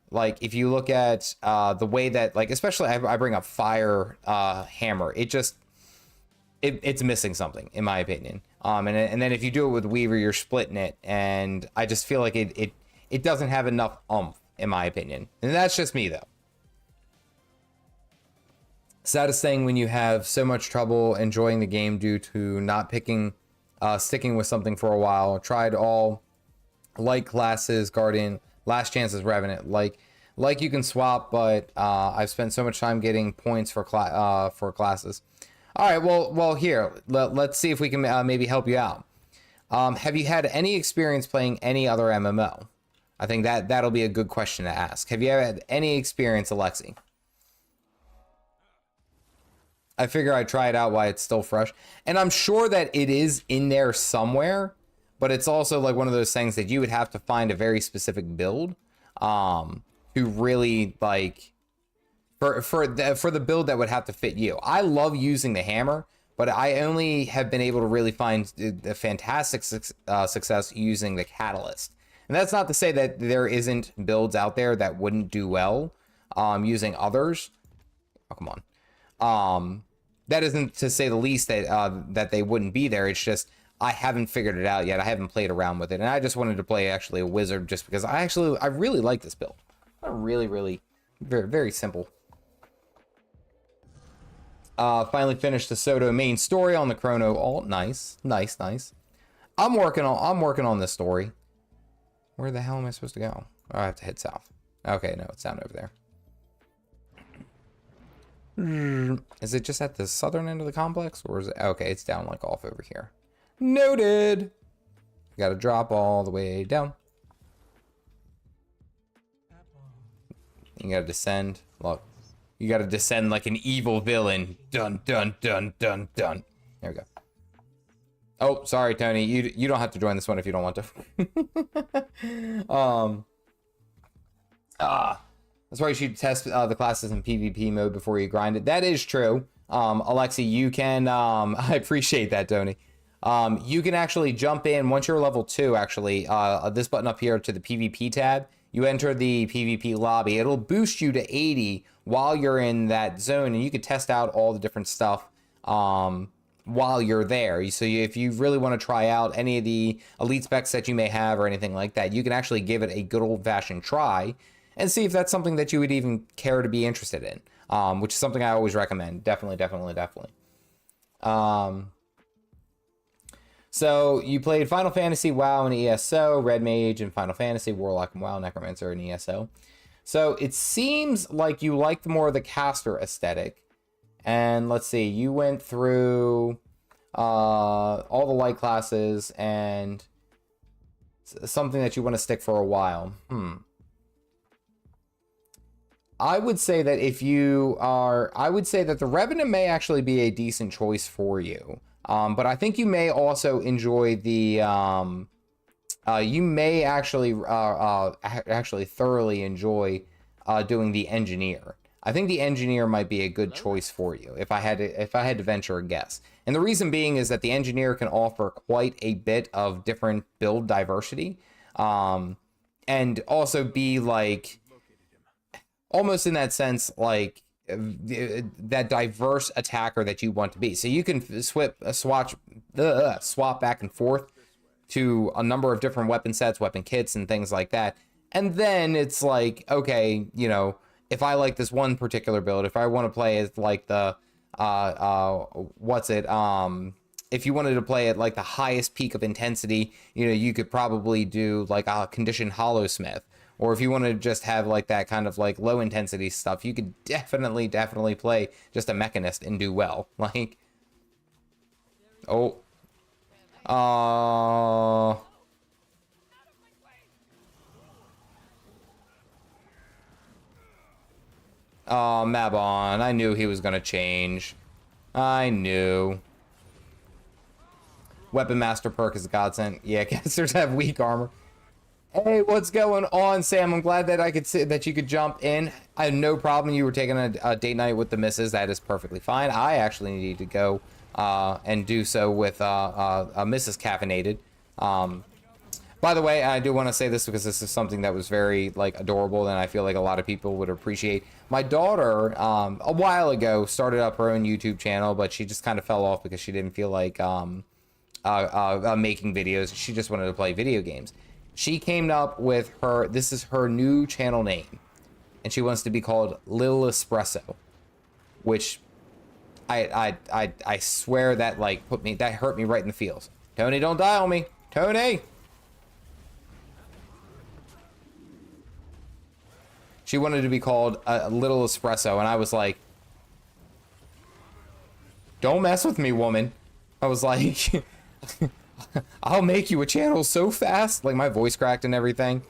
like if you look at the way that, like, especially I bring up fire hammer, it's missing something in my opinion. And then if you do it with Weaver, you're splitting it, and I just feel like it doesn't have enough oomph in my opinion, and that's just me though. Saddest thing when you have so much trouble enjoying the game due to not sticking with something for a while. Tried all light classes, Guardian, last chance is Revenant. Like you can swap, but I've spent so much time getting points for classes. All right, well here, let's see if we can maybe help you out. Have you had any experience playing any other MMO? I think that'll be a good question to ask. Have you ever had any experience, Alexi? I figure I'd try it out while it's still fresh. And I'm sure that it is in there somewhere, but it's also like one of those things that you would have to find a very specific build to really like for the build that would have to fit you. I love using the hammer, but I only have been able to really find a fantastic success using the catalyst. And that's not to say that there isn't builds out there that wouldn't do well using others. Oh, come on. That isn't to say the least that that they wouldn't be there. It's just I haven't figured it out yet. I haven't played around with it, and I just wanted to play actually a wizard just because I really like this build. Really very, very simple. Finally finished the Soto main story on the Chrono alt. Nice. I'm working on this story. Where the hell am I supposed to go? Oh, I have to head south. Okay, no, it's down over there. Is it just at the southern end of the complex, or is it okay? It's down like off over here. Noted. I gotta drop all the way down. You gotta descend. Look, you gotta descend like an evil villain. Dun dun dun dun dun. There we go. Oh, sorry, Tony. You don't have to join this one if you don't want to. That's why you should test the classes in PvP mode before you grind it. That is true. Alexi, you can, I appreciate that, Tony. You can actually jump in once you're level 2, actually, this button up here to the PvP tab. You enter the PvP lobby. It'll boost you to 80 while you're in that zone, and you can test out all the different stuff while you're there. So if you really want to try out any of the elite specs that you may have or anything like that, you can actually give it a good old-fashioned try and see if that's something that you would even care to be interested in, which is something I always recommend. Definitely. So you played Final Fantasy, WoW, and ESO, Red Mage, and Final Fantasy, Warlock, and WoW, Necromancer, and ESO. So it seems like you liked more of the caster aesthetic. And let's see, you went through all the light classes and something that you want to stick for a while. I would say that I would say that the Revenant may actually be a decent choice for you. But I think you may also enjoy the, you may actually thoroughly enjoy doing the Engineer. I think the Engineer might be a good choice for you if I had to venture a guess. And the reason being is that the Engineer can offer quite a bit of different build diversity, and also be like, almost in that sense, like that diverse attacker that you want to be. So you can swap back and forth to a number of different weapon sets, weapon kits, and things like that. And then it's like, okay, you know, if I like this one particular build, if I want to play as like the if you wanted to play at like the highest peak of intensity, you know, you could probably do like a conditioned hollowsmith. Or if you want to just have like that kind of like low intensity stuff, you could definitely play just a Mechanist and do well. Like, oh, oh, Mabon, I knew he was gonna change. I knew. Weapon Master perk is a godsend. Yeah, casters have weak armor. Hey, what's going on, Sam? I'm glad that I could see that you could jump in. I had no problem. You were taking a date night with the missus. That is perfectly fine. I actually need to go and do so with Mrs. Caffeinated. By the way, I do want to say this because this is something that was very like adorable, and I feel like a lot of people would appreciate. My daughter, a while ago, started up her own YouTube channel, but she just kind of fell off because she didn't feel like making videos. She just wanted to play video games. She came up with her, this is her new channel name, and she wants to be called Lil Espresso, which I swear that like that hurt me right in the feels. Tony, don't die on me. Tony! She wanted to be called a Little Espresso, and I was like, don't mess with me, woman. I was like, I'll make you a channel so fast. Like, my voice cracked and everything.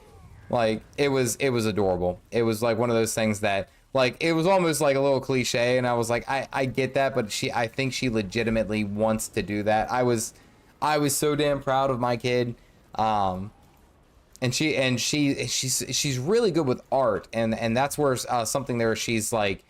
Like, it was adorable. It was like one of those things that, like, it was almost like a little cliche, and I was like, I get that, but I think she legitimately wants to do that. I was so damn proud of my kid. And she's really good with art, and that's where something there she's like,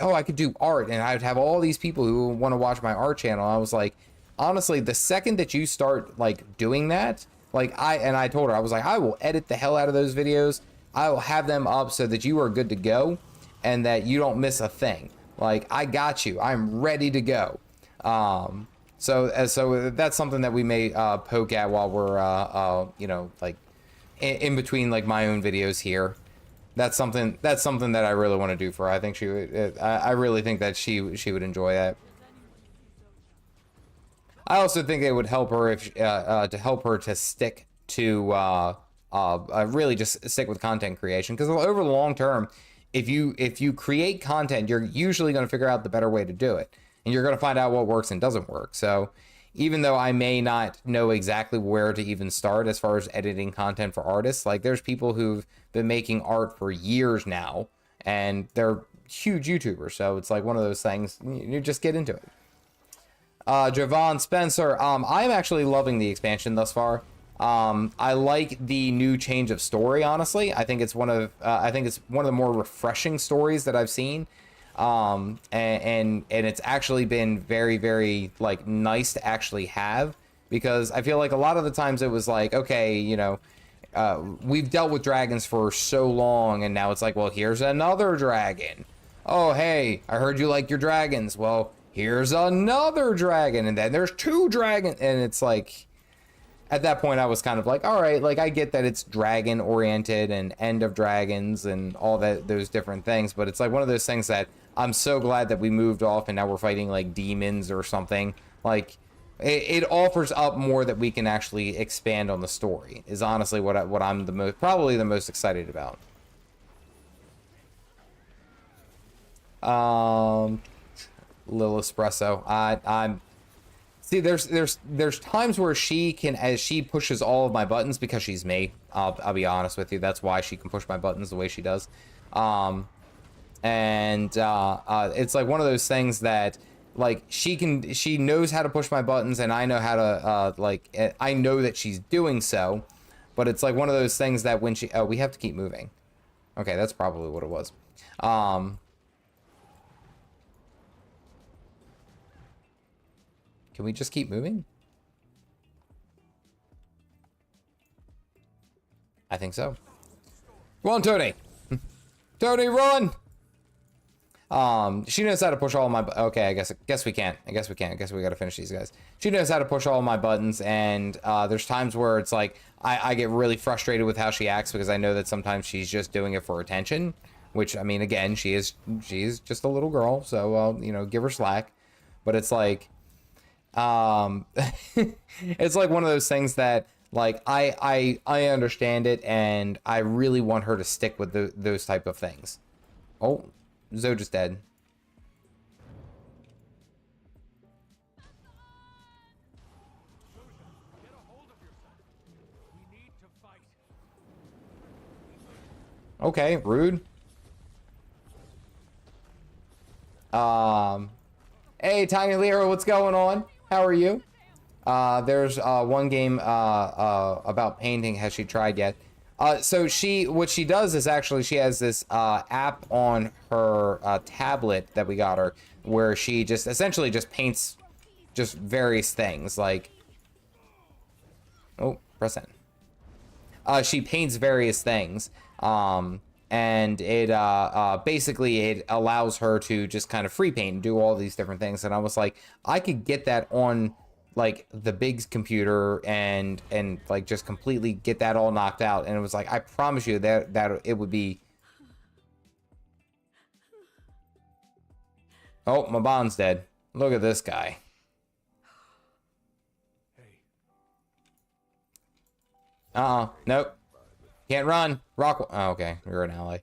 oh, I could do art, and I'd have all these people who want to watch my art channel. I was like, honestly, the second that you start like doing that, like I told her, I was like, I will edit the hell out of those videos. I will have them up so that you are good to go and that you don't miss a thing. Like, I got you. I'm ready to go. So that's something that we may poke at while we're you know, like in between like my own videos here. That's something that I really want to do for her. I think she would. I really think that she would enjoy that. I also think it would help her if to stick to really just stick with content creation, because over the long term, if you create content, you're usually going to figure out the better way to do it, and you're going to find out what works and doesn't work. So even though I may not know exactly where to even start as far as editing content for artists, like there's people who've been making art for years now, and they're huge YouTubers. So it's like one of those things, you just get into it. Javon Spencer, I'm actually loving the expansion thus far. I like the new change of story, honestly. I think it's one of the more refreshing stories that I've seen. And it's actually been very, very like nice to actually have, because I feel like a lot of the times it was like, okay, you know, we've dealt with dragons for so long, and now it's like, well, here's another dragon. Oh, hey, I heard you like your dragons. Well, here's another dragon, and then there's two dragons, and it's like, at that point I was kind of like, all right, like I get that it's dragon oriented and end of dragons and all that, those different things, but it's like one of those things that I'm so glad that we moved off and now we're fighting like demons or something. Like it offers up more that we can actually expand on the story, is honestly what I'm probably the most excited about. Lil Espresso. I'm see, there's times where she can, as she pushes all of my buttons, because she's me. I'll be honest with you. That's why she can push my buttons the way she does. It's like one of those things that like she knows how to push my buttons, and I know how to I know that she's doing so, but it's like one of those things that when she, we have to keep moving. Okay, that's probably what it was. Can we just keep moving? I think so. Go on, Tony. Tony, run! She knows how to push all my, okay, I guess we can't. I guess we gotta finish these guys. She knows how to push all my buttons, and there's times where it's like, I get really frustrated with how she acts, because I know that sometimes she's just doing it for attention, which, I mean, again, she's just a little girl, so, you know, give her slack. But it's like, It's like one of those things that like I understand it, and I really want her to stick with those type of things. Oh, Zoj is dead. Okay, rude. Hey, Tiny Lyra, what's going on? How are you? There's one game about painting. Has she tried yet? So what she does is actually she has this app on her tablet that we got her, where she just essentially just paints just various things like. Oh, press N. She paints various things. And it basically it allows her to just kind of free paint and do all these different things. And I was like, I could get that on like the big computer and like just completely get that all knocked out. And it was like, I promise you that it would be. Oh, my bond's dead. Look at this guy. Nope. Can't run. Rock. Oh, okay. You're an ally.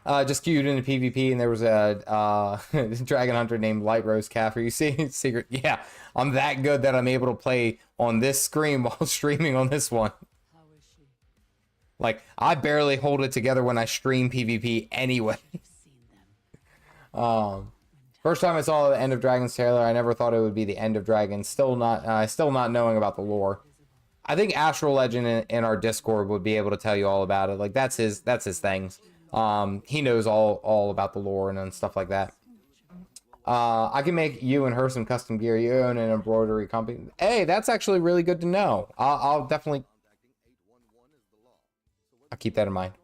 Just queued into PvP, and there was a dragon hunter named Light Rose Caffeinated. You see, secret. Yeah, I'm that good that I'm able to play on this screen while streaming on this one.
How is she?
Like, I barely hold it together when I stream PvP anyway.
I've seen them.
First time I saw the end of Dragon's trailer, I never thought it would be the end of Dragon. Still not knowing about the lore. I think Astral Legend in our Discord would be able to tell you all about it. Like that's his things. He knows all about the lore and stuff like that. I can make you and her some custom gear. You own an embroidery company. Hey, that's actually really good to know. I'll definitely. I'll keep that in mind.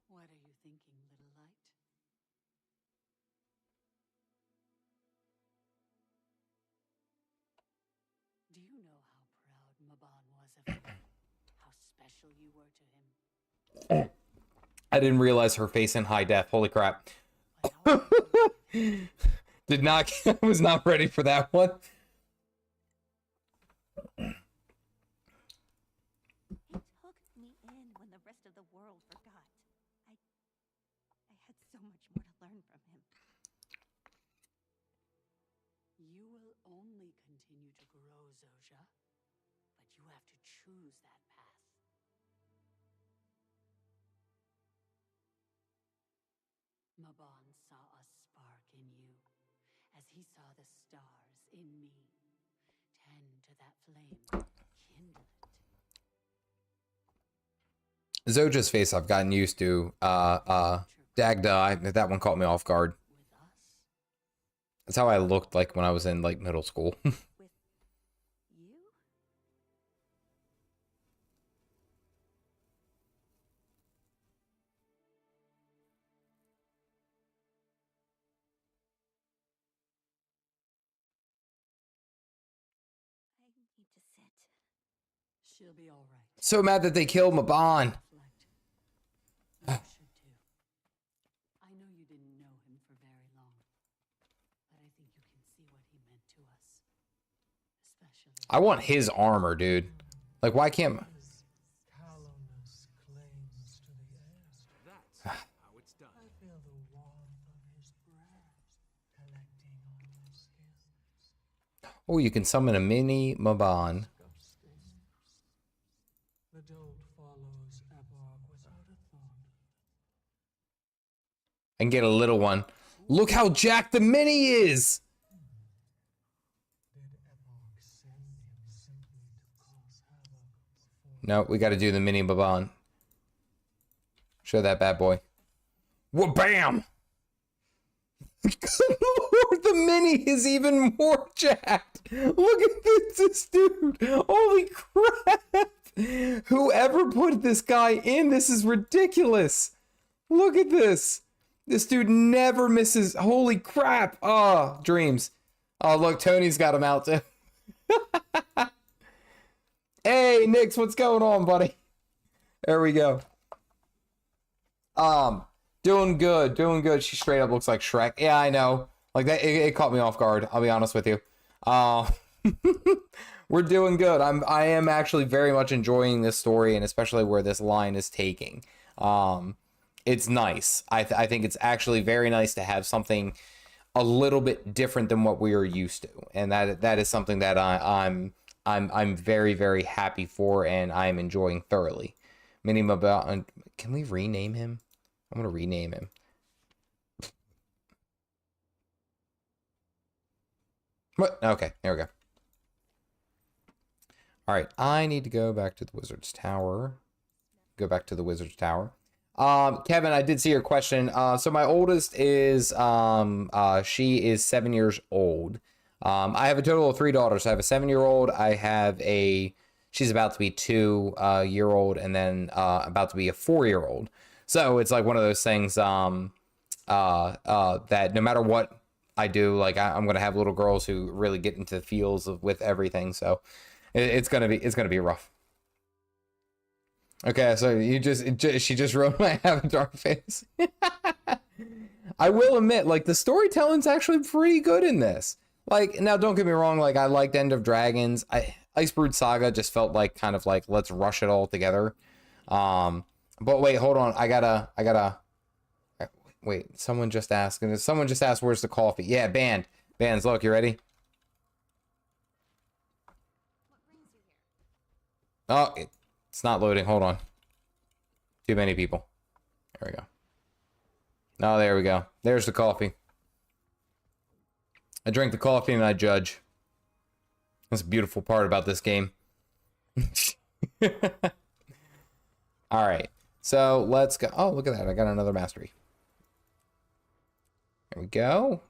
What are you thinking, little light? Do you know how proud Mabon was of you? How special you were to him?
I didn't realize her face in high def. Holy crap. Did not. I was not ready for that one.
He took me in when the rest of the world forgot. I had so much more to learn from him.
You will only continue to grow, Zoja, but you have to choose that path. Mabon saw a spark in you, as he saw the stars in me. Tend to that flame, kindle it.
Zoja's face I've gotten used to. Dagda, that one caught me off guard.
With us.
That's how I looked like when I was in like middle school.
With you? I need to sit.
She'll be all right.
So mad that they killed Mabon.
Reflect. You should too. I know you didn't know him for very long, but I think you can see what he meant to us. Especially.
I want his armor, dude. Like, why can't...
Callowness claims to the air.
That's how it's done.
I feel the warmth of his breath collecting on my skin.
Oh, you can summon a mini Mabon.
The dolt follows Apparel without a thought.
And get a little one. Look how jacked the mini is!
Did Apparel send him simply to cause havoc before?
No, we gotta do the mini Mabon. Show that bad boy. Wha bam! Good lord, the mini is even more jacked! Look at this dude! Holy crap! Whoever put this guy in, this is ridiculous! Look at this! This dude never misses. Holy crap! Oh, dreams. Oh, look, Tony's got him out too. Hey, Nix, what's going on, buddy? There we go. Doing good, doing good. She straight up looks like Shrek. Yeah, I know. Like that, it caught me off guard. I'll be honest with you. We're doing good. I am actually very much enjoying this story, and especially where this line is taking. It's nice. I think it's actually very nice to have something a little bit different than what we are used to, and that is something that I'm very, very happy for, and I'm enjoying thoroughly. Meaning about, can we rename him? I'm gonna rename him. What? Okay, there we go. All right, I need to go back to the Wizard's Tower. Go back to the Wizard's Tower. Kevin, I did see your question. So my oldest is, she is 7 years old. I have a total of 3 daughters. I have a 7-year-old. I have she's about to be 2-year-old, and then about to be a 4-year-old. So it's like one of those things that no matter what I do, like I'm gonna have little girls who really get into the feels with everything. So it's gonna be rough. Okay, so she just wrote my avatar face. I will admit, like, the storytelling's actually pretty good in this. Like, now don't get me wrong, like, I liked End of Dragons. Icebrewed Saga just felt like kind of like, let's rush it all together. But wait, hold on. I gotta wait, someone just asked where's the coffee? Yeah, Bands, look, you ready? Oh, it's not loading. Hold on. Too many people. There we go. Oh, there we go. There's the coffee. I drink the coffee and I judge. That's a beautiful part about this game. All right. So let's go. Oh, look at that. I got another mastery. There we go.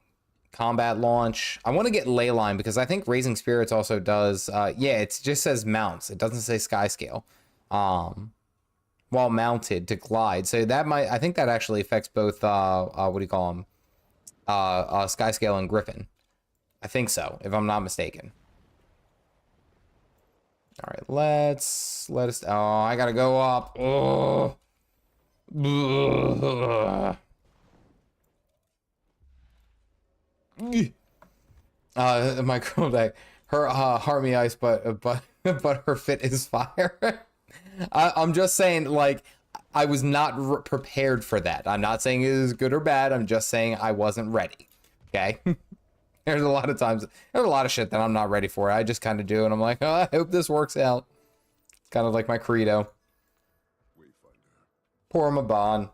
Combat launch. I want to get Leyline because I think Raising Spirits also does. Yeah, it just says mounts. It doesn't say skyscale. While mounted to glide. So that might, I think that actually affects both, what do you call them? Skyscale and Griffin. I think so, if I'm not mistaken. All right, let us, oh, I gotta go up. Oh. My girl, like, her Harmy Ice, but her fit is fire. I'm just saying, like, I was not prepared for that. I'm not saying it is good or bad. I'm just saying I wasn't ready. Okay. There's a lot of times, there's a lot of shit that I'm not ready for. I just kind of do, and I'm like, oh, I hope this works out. It's kind of like my credo. Pour him a bond.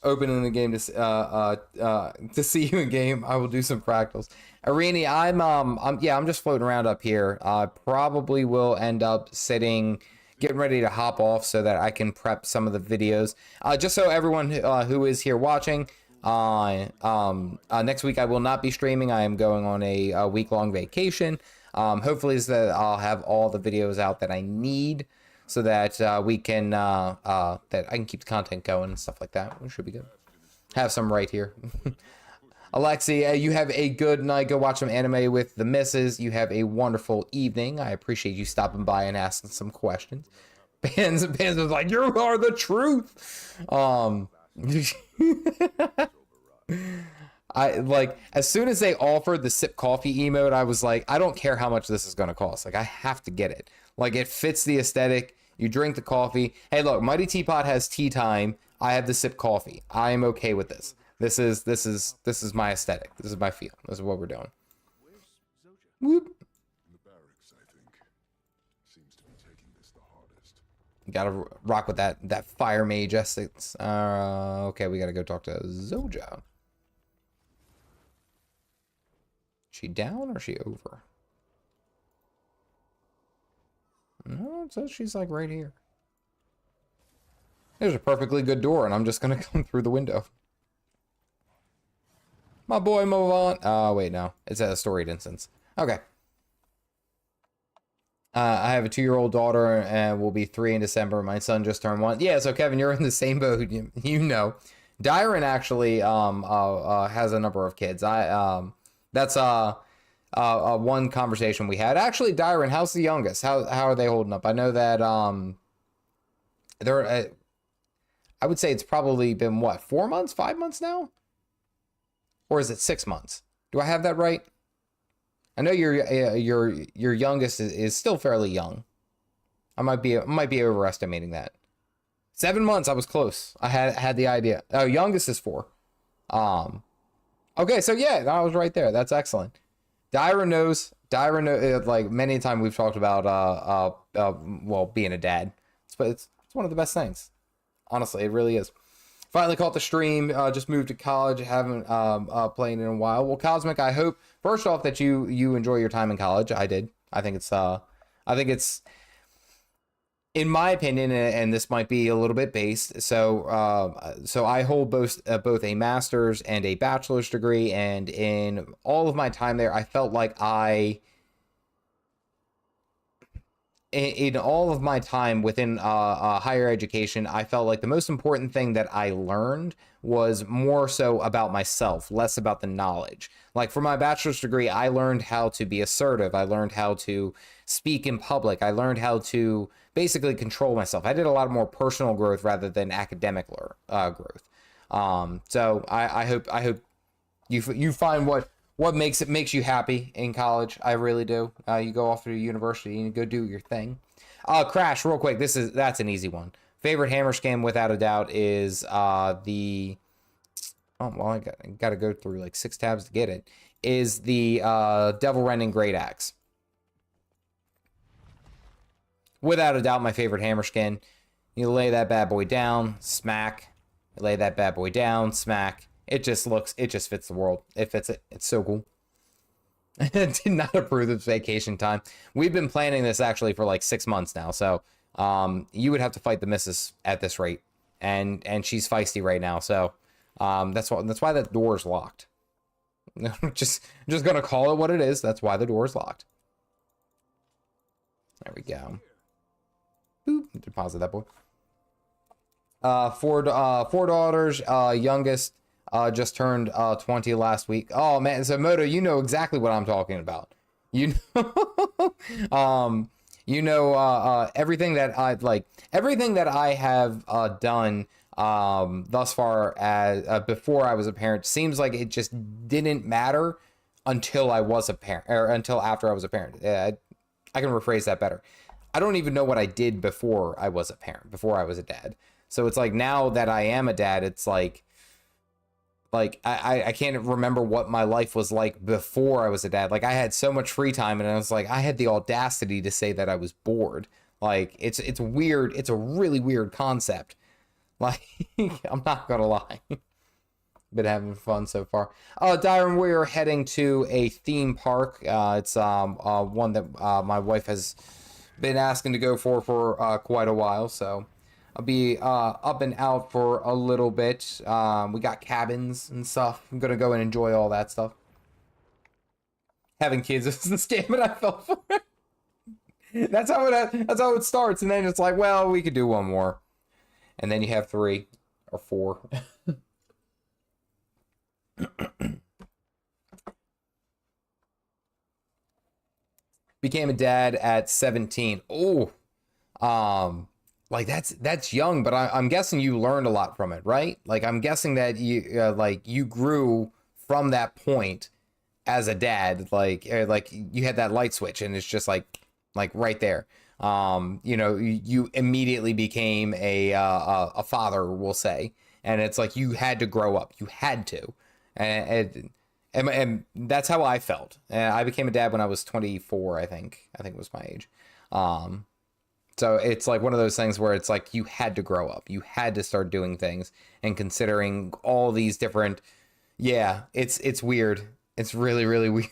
Opening the game to see you in game. I will do some practicals. Arini, I'm just floating around up here. I probably will end up getting ready to hop off so that I can prep some of the videos. Just so everyone who is here watching, next week I will not be streaming. I am going on a week-long vacation. Hopefully is that I'll have all the videos out that I need, so that we can that I can keep the content going and stuff like that. It should be good. Have some right here. Alexi, you have a good night. Go watch some anime with the missus. You have a wonderful evening. I appreciate you stopping by and asking some questions. Bands was like, you are the truth. I like, as soon as they offered the sip coffee emote, I was like, I don't care how much this is going to cost. Like, I have to get it. Like, it fits the aesthetic. You drink the coffee. Hey, look, Mighty Teapot has tea time. I have the sip coffee. I am okay with this. This is my aesthetic. This is my feel. This is what we're doing. Whoop.
In the barracks, I think. Seems to be taking this the hardest.
You gotta rock with that fire mage essence. Okay, we gotta go talk to Zoja. She down or she over? No, it says she's like right here. There's a perfectly good door, and I'm just gonna come through the window. My boy, move on. Oh, wait, no. It's a storied instance. Okay. I have a 2-year-old daughter and will be 3 in December. My son just turned 1. Yeah, so Kevin, you're in the same boat. You know. Dyron actually has a number of kids. That's one conversation we had. Actually, Dyron, how's the youngest? How are they holding up? I know that there, I would say it's probably been what, 4 months, 5 months now? Or is it 6 months? Do I have that right? I know your youngest is still fairly young. I might be overestimating that. 7 months, I was close. I had the idea. Oh, youngest is 4. Okay, so yeah, I was right there. That's excellent. Dyra knows, like many times we've talked about well, being a dad. It's one of the best things. Honestly, it really is. Finally caught the stream. Just moved to college. Haven't played in a while. Well, Cosmic, I hope first off that you enjoy your time in college. I did. I think it's in my opinion, and this might be a little bit based. So I hold both a master's and a bachelor's degree, and in all of my time there, I felt like in all of my time within higher education, I felt like the most important thing that I learned was more so about myself, less about the knowledge. Like for my bachelor's degree, I learned how to be assertive. I learned how to speak in public. I learned how to basically control myself. I did a lot more personal growth rather than academic growth. So I hope you find what makes you happy in college. I really do. You go off to university and you go do your thing. Crash, real quick. That's an easy one. Favorite hammer skin, without a doubt, is the. Oh well, I got to go through like 6 tabs to get it. Is the Devil Rending Great Axe. Without a doubt, my favorite hammer skin. You lay that bad boy down, smack. You lay that bad boy down, smack. It just fits the world. It fits it. It's so cool. Did not approve this vacation time. We've been planning this actually for like 6 months now. So you would have to fight the missus at this rate. And she's feisty right now. So that's why that door is locked. just gonna call it what it is. That's why the door is locked. There we go. Boop. Deposit that boy. 4 daughters. Youngest just turned 20 last week. Oh man, so Moto, you know exactly what I'm talking about. You know, everything that I have done thus far as before I was a parent seems like it just didn't matter until I was a parent, or until after I was a parent. I can rephrase that better. I don't even know what I did before I was a parent, before I was a dad. So it's like now that I am a dad, it's like I can't remember what my life was like before I was a dad. Like I had so much free time, and I was like, I had the audacity to say that I was bored. Like it's weird. It's a really weird concept. Like I'm not gonna lie. Been having fun so far. Dyron, we're heading to a theme park. It's one that my wife has been asking to go for quite a while, so I'll be up and out for a little bit. We got cabins and stuff. I'm gonna go and enjoy all that stuff. Having kids is the scam that I fell for. That's how it starts, and then it's like, well, we could do one more, and then you have 3 or 4. Became a dad at 17. Oh, like that's young, but I'm guessing you learned a lot from it, right? Like I'm guessing that you grew from that point as a dad. Like you had that light switch, and it's just like right there. You immediately became a father, we'll say, and it's like you had to grow up. You had to, and that's how I felt. I became a dad when I was 24, I think was my age. So it's like one of those things where it's like you had to grow up. You had to start doing things and considering all these different. Yeah, it's weird. It's really, really weird.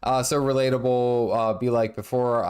So relatable. Be like before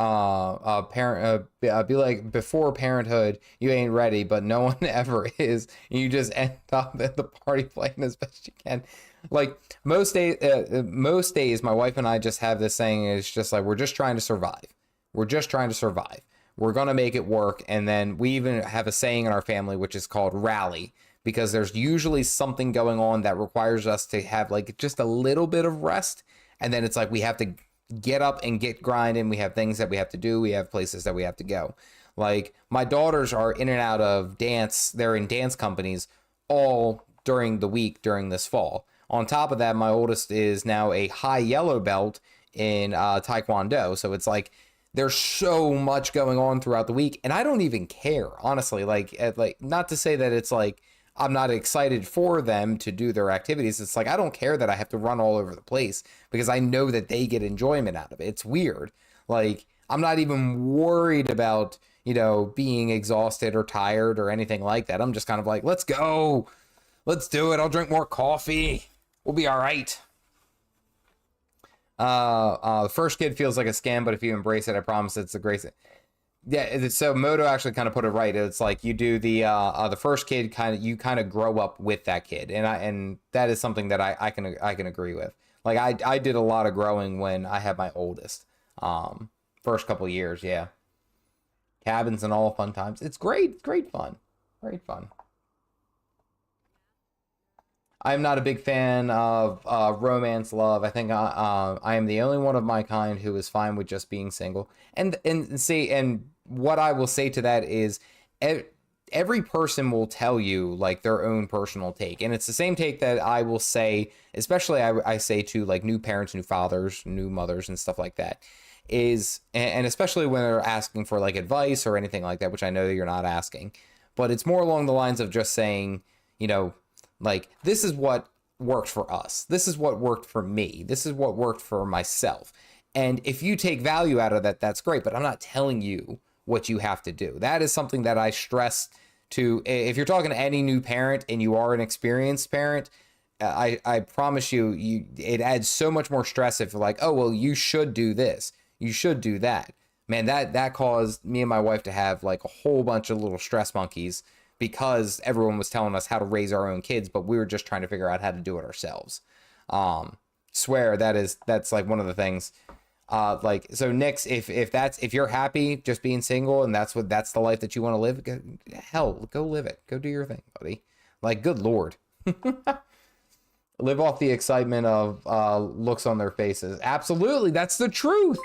be like before parenthood, you ain't ready, but no one ever is. You just end up at the party playing as best you can. Like most days, my wife and I just have this saying. It's just like we're just trying to survive. We're just trying to survive. We're gonna make it work. And then we even have a saying in our family, which is called rally, because there's usually something going on that requires us to have like just a little bit of rest. And then it's like we have to get up and get grinding. We have things that we have to do. We have places that we have to go. Like, my daughters are in and out of dance. They're in dance companies all during the week during this fall. On top of that, my oldest is now a high yellow belt in Taekwondo. So it's like, there's so much going on throughout the week, and I don't even care, honestly. Like, not to say that it's like I'm not excited for them to do their activities. It's like, I don't care that I have to run all over the place because I know that they get enjoyment out of it. It's weird. Like, I'm not even worried about, you know, being exhausted or tired or anything like that. I'm just kind of like, let's go. Let's do it. I'll drink more coffee. We'll be all right. The first kid feels like a scam, but if you embrace it, I promise it's a great. Yeah, so Moto actually kind of put it right. It's like you do the first kid you kind of grow up with that kid, and that is something that I can agree with. Like, I did a lot of growing when I had my oldest. First couple of years, yeah. Cabins and all fun times. It's great fun. Great fun. I'm not a big fan of romance love. I think I am the only one of my kind who is fine with just being single. And what I will say to that is every person will tell you like their own personal take. And it's the same take that I will say, especially I say to like new parents, new fathers, new mothers and stuff like that, is, and especially when they're asking for like advice or anything like that, which I know that you're not asking, but it's more along the lines of just saying, you know, like, this is what worked for us. This is what worked for me. This is what worked for myself. And if you take value out of that, that's great. But I'm not telling you what you have to do. That is something that I stress to, if you're talking to any new parent and you are an experienced parent, I promise you, it adds so much more stress if you're like, oh, well, you should do this. You should do that. Man, that caused me and my wife to have like a whole bunch of little stress monkeys, because everyone was telling us how to raise our own kids, but we were just trying to figure out how to do it ourselves. Swear that's like one of the things. Like, so Nix, if you're happy just being single and that's the life that you want to live, go live it. Go do your thing, buddy. Like, good Lord. Live off the excitement of looks on their faces. Absolutely, that's the truth.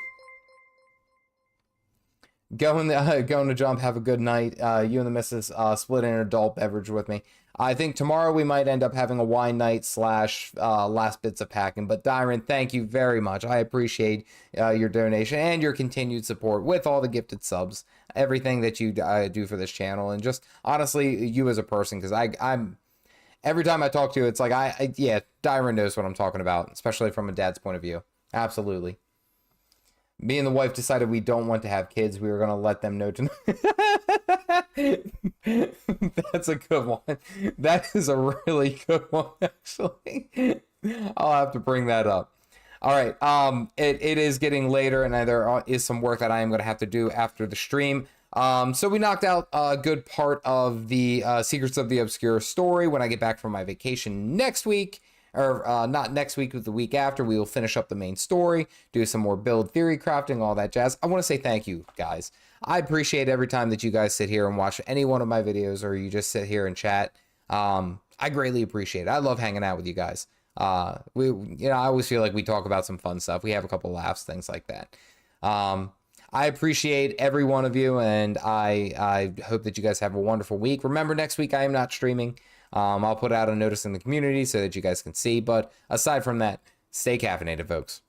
Going to jump. Have a good night. You and the missus split an adult beverage with me. I think tomorrow we might end up having a wine night / last bits of packing. But Dyron, thank you very much. I appreciate your donation and your continued support with all the gifted subs, everything that you do for this channel, and just honestly you as a person. Because I'm every time I talk to you, it's like yeah, Dyron knows what I'm talking about, especially from a dad's point of view. Absolutely. Me and the wife decided we don't want to have kids. We were going to let them know tonight. That's a good one. That is a really good one, actually. I'll have to bring that up. All right. It is getting later, and there is some work that I am going to have to do after the stream. So we knocked out a good part of the Secrets of the Obscure story. When I get back from my vacation next week, or not next week, but the week after, we will finish up the main story, do some more build theory crafting, all that jazz. I want to say thank you, guys. I appreciate every time that you guys sit here and watch any one of my videos, or you just sit here and chat. I greatly appreciate it. I love hanging out with you guys. I always feel like we talk about some fun stuff. We have a couple laughs, things like that. I appreciate every one of you, and I hope that you guys have a wonderful week. Remember, next week I am not streaming. I'll put out a notice in the community so that you guys can see. But aside from that, stay caffeinated, folks.